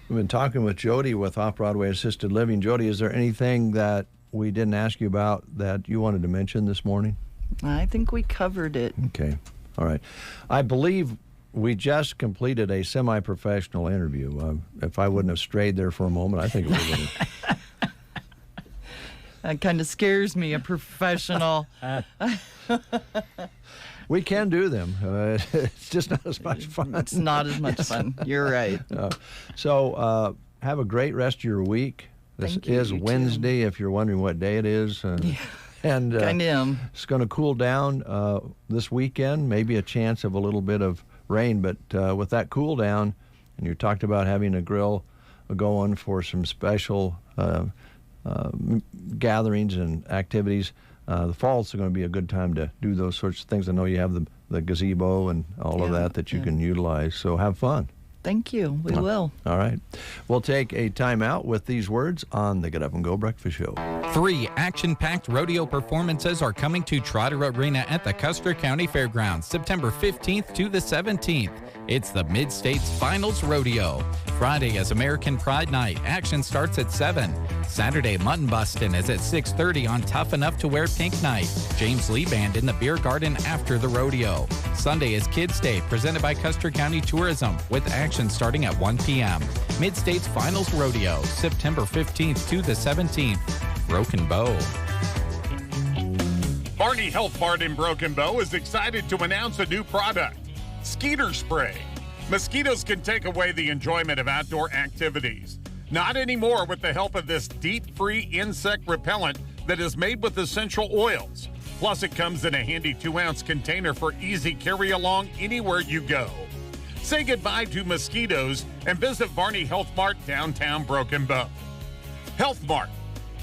We've been talking with Jody with Off-Broadway Assisted Living. Jody, is there anything that we didn't ask you about that you wanted to mention this morning? I think we covered it. Okay. All right. I believe we just completed a semi-professional interview. If I wouldn't have strayed there for a moment, I think it would have been. That kind of scares me, a professional. We can do them. It's just not as much fun. It's not as much fun. You're right. So have a great rest of your week. This is Wednesday, if you're wondering what day it is. And it's going to cool down this weekend, maybe a chance of a little bit of rain. But with that cool down, and you talked about having a grill going for some special gatherings and activities. The fall's going to be a good time to do those sorts of things. I know you have the gazebo and all of that you can utilize, so have fun. Thank you. We will. All right. We'll take a time out with these words on the Get Up and Go Breakfast Show. 3 action-packed rodeo performances are coming to Trotter Arena at the Custer County Fairgrounds, September 15th to the 17th. It's the Mid-States Finals Rodeo. Friday is American Pride Night. Action starts at 7. Saturday, Mutton Bustin' is at 6:30 on Tough Enough to Wear Pink Night. James Lee Band in the Beer Garden after the rodeo. Sunday is Kids Day, presented by Custer County Tourism, with action starting at 1 p.m. Mid-States Finals Rodeo, September 15th to the 17th. Broken Bow. Barney Health Mart in Broken Bow is excited to announce a new product, Skeeter Spray. Mosquitoes can take away the enjoyment of outdoor activities. Not anymore with the help of this DEET-free insect repellent that is made with essential oils. Plus, it comes in a handy 2-ounce container for easy carry-along anywhere you go. Say goodbye to mosquitoes and visit Barney Health Mart, downtown Broken Bow. Health Mart,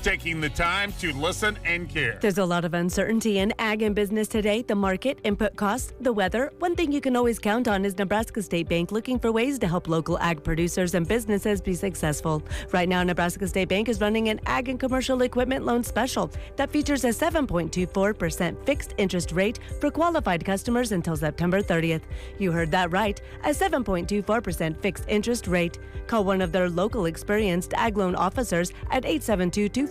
taking the time to listen and care. There's a lot of uncertainty in ag and business today. The market, input costs, the weather. One thing you can always count on is Nebraska State Bank looking for ways to help local ag producers and businesses be successful. Right now, Nebraska State Bank is running an ag and commercial equipment loan special that features a 7.24% fixed interest rate for qualified customers until September 30th. You heard that right, a 7.24% fixed interest rate. Call one of their local experienced ag loan officers at 872-2466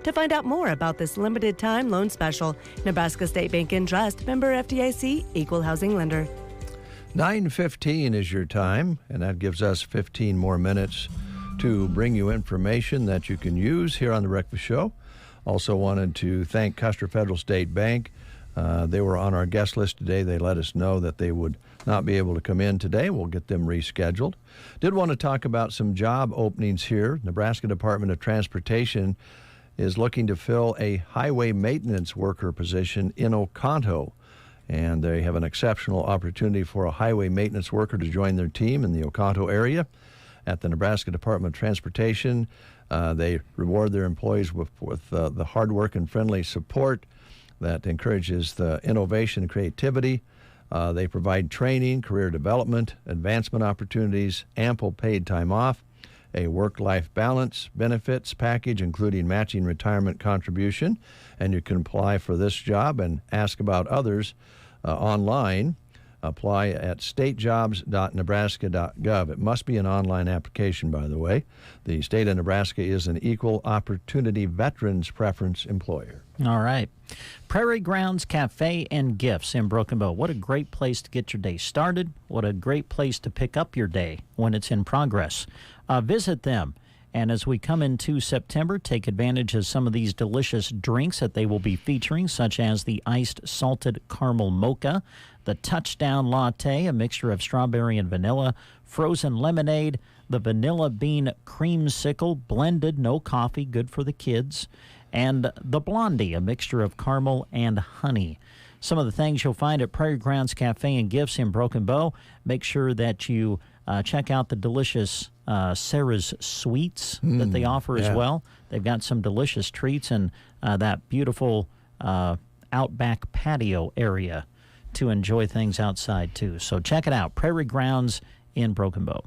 to find out more about this limited time loan special. Nebraska State Bank and Trust, member FDIC, equal housing lender. 9:15 is your time, and that gives us 15 more minutes to bring you information that you can use here on The Breakfast Show. Also wanted to thank Custer Federal State Bank. They were on our guest list today. They let us know that they would not be able to come in today. We'll get them rescheduled. Did want to talk about some job openings here. Nebraska Department of Transportation is looking to fill a highway maintenance worker position in Oconto. And they have an exceptional opportunity for a highway maintenance worker to join their team in the Oconto area. At the Nebraska Department of Transportation, they reward their employees with the hard work and friendly support that encourages the innovation and creativity. They provide training, career development, advancement opportunities, ample paid time off, a work-life balance benefits package, including matching retirement contribution. And you can apply for this job and ask about others online. Apply at statejobs.nebraska.gov. It must be an online application, by the way. The state of Nebraska is an equal opportunity veterans preference employer. All right. Prairie Grounds Cafe and Gifts in Broken Bow. What a great place to get your day started. What a great place to pick up your day when it's in progress. Visit them. And as we come into September, take advantage of some of these delicious drinks that they will be featuring, such as the iced salted caramel mocha, the touchdown latte, a mixture of strawberry and vanilla, frozen lemonade, the vanilla bean creamsicle, blended, no coffee, good for the kids, and the blondie, a mixture of caramel and honey. Some of the things you'll find at Prairie Grounds Cafe and Gifts in Broken Bow. Make sure that you check out the delicious Sarah's Sweets that they offer as well. They've got some delicious treats and that beautiful outback patio area to enjoy things outside too. So check it out, Prairie Grounds in Broken Bow.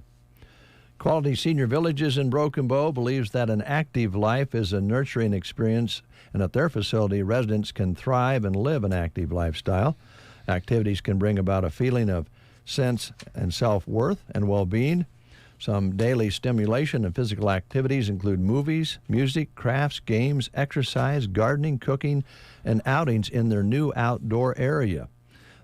Quality Senior Villages in Broken Bow believes that an active life is a nurturing experience, and at their facility, residents can thrive and live an active lifestyle. Activities can bring about a feeling of sense and self-worth and well-being. Some daily stimulation and physical activities include movies, music, crafts, games, exercise, gardening, cooking, and outings in their new outdoor area.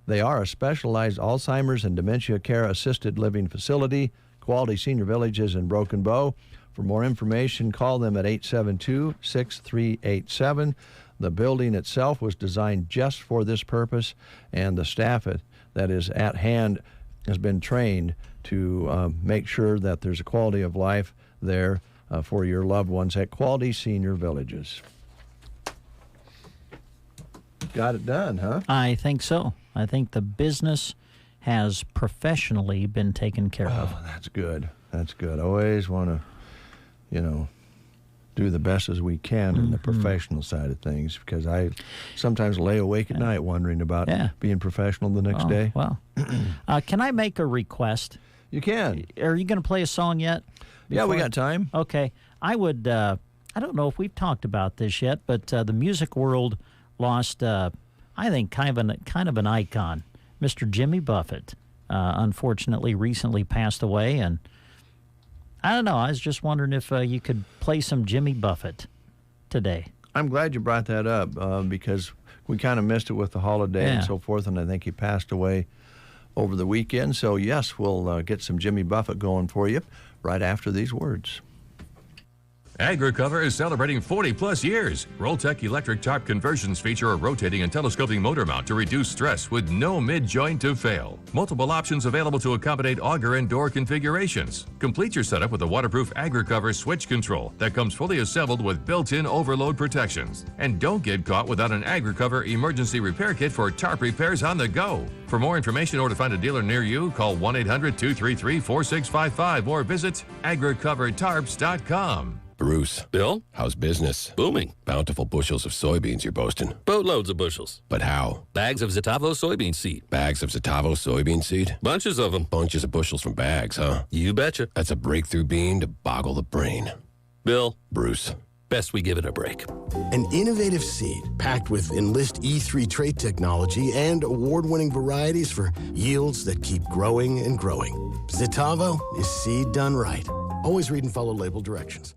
They are a specialized Alzheimer's and dementia care assisted living facility. Quality Senior Villages in Broken Bow. For more information, call them at 872-6387. The building itself was designed just for this purpose, and the staff that is at hand has been trained to make sure that there's a quality of life there for your loved ones at Quality Senior Villages. Got it done, huh? I think so. I think the business has professionally been taken care of. Oh, that's good. That's good. I always want to, do the best as we can in the professional side of things, because I sometimes lay awake at night wondering about being professional the next day. Well, can I make a request? You can. Are you going to play a song yet? Yeah, we got time. Okay. I would, I don't know if we've talked about this yet, but the music world lost, I think, kind of an icon. Mr. Jimmy Buffett, unfortunately, recently passed away, and I don't know. I was just wondering if you could play some Jimmy Buffett today. I'm glad you brought that up because we kind of missed it with the holiday and so forth, and I think he passed away over the weekend. So, yes, we'll get some Jimmy Buffett going for you right after these words. AgriCover is celebrating 40-plus years. Rolltech electric tarp conversions feature a rotating and telescoping motor mount to reduce stress with no mid-joint to fail. Multiple options available to accommodate auger and door configurations. Complete your setup with a waterproof AgriCover switch control that comes fully assembled with built-in overload protections. And don't get caught without an AgriCover emergency repair kit for tarp repairs on the go. For more information or to find a dealer near you, call 1-800-233-4655 or visit agricovertarps.com. Bruce. Bill? How's business? Booming. Bountiful bushels of soybeans you're boasting. Boatloads of bushels. But how? Bags of Zetavo soybean seed. Bags of Zetavo soybean seed? Bunches of them. Bunches of bushels from bags, huh? You betcha. That's a breakthrough bean to boggle the brain. Bill. Bruce. Best we give it a break. An innovative seed packed with Enlist E3 trait technology and award-winning varieties for yields that keep growing and growing. Zetavo is seed done right. Always read and follow label directions.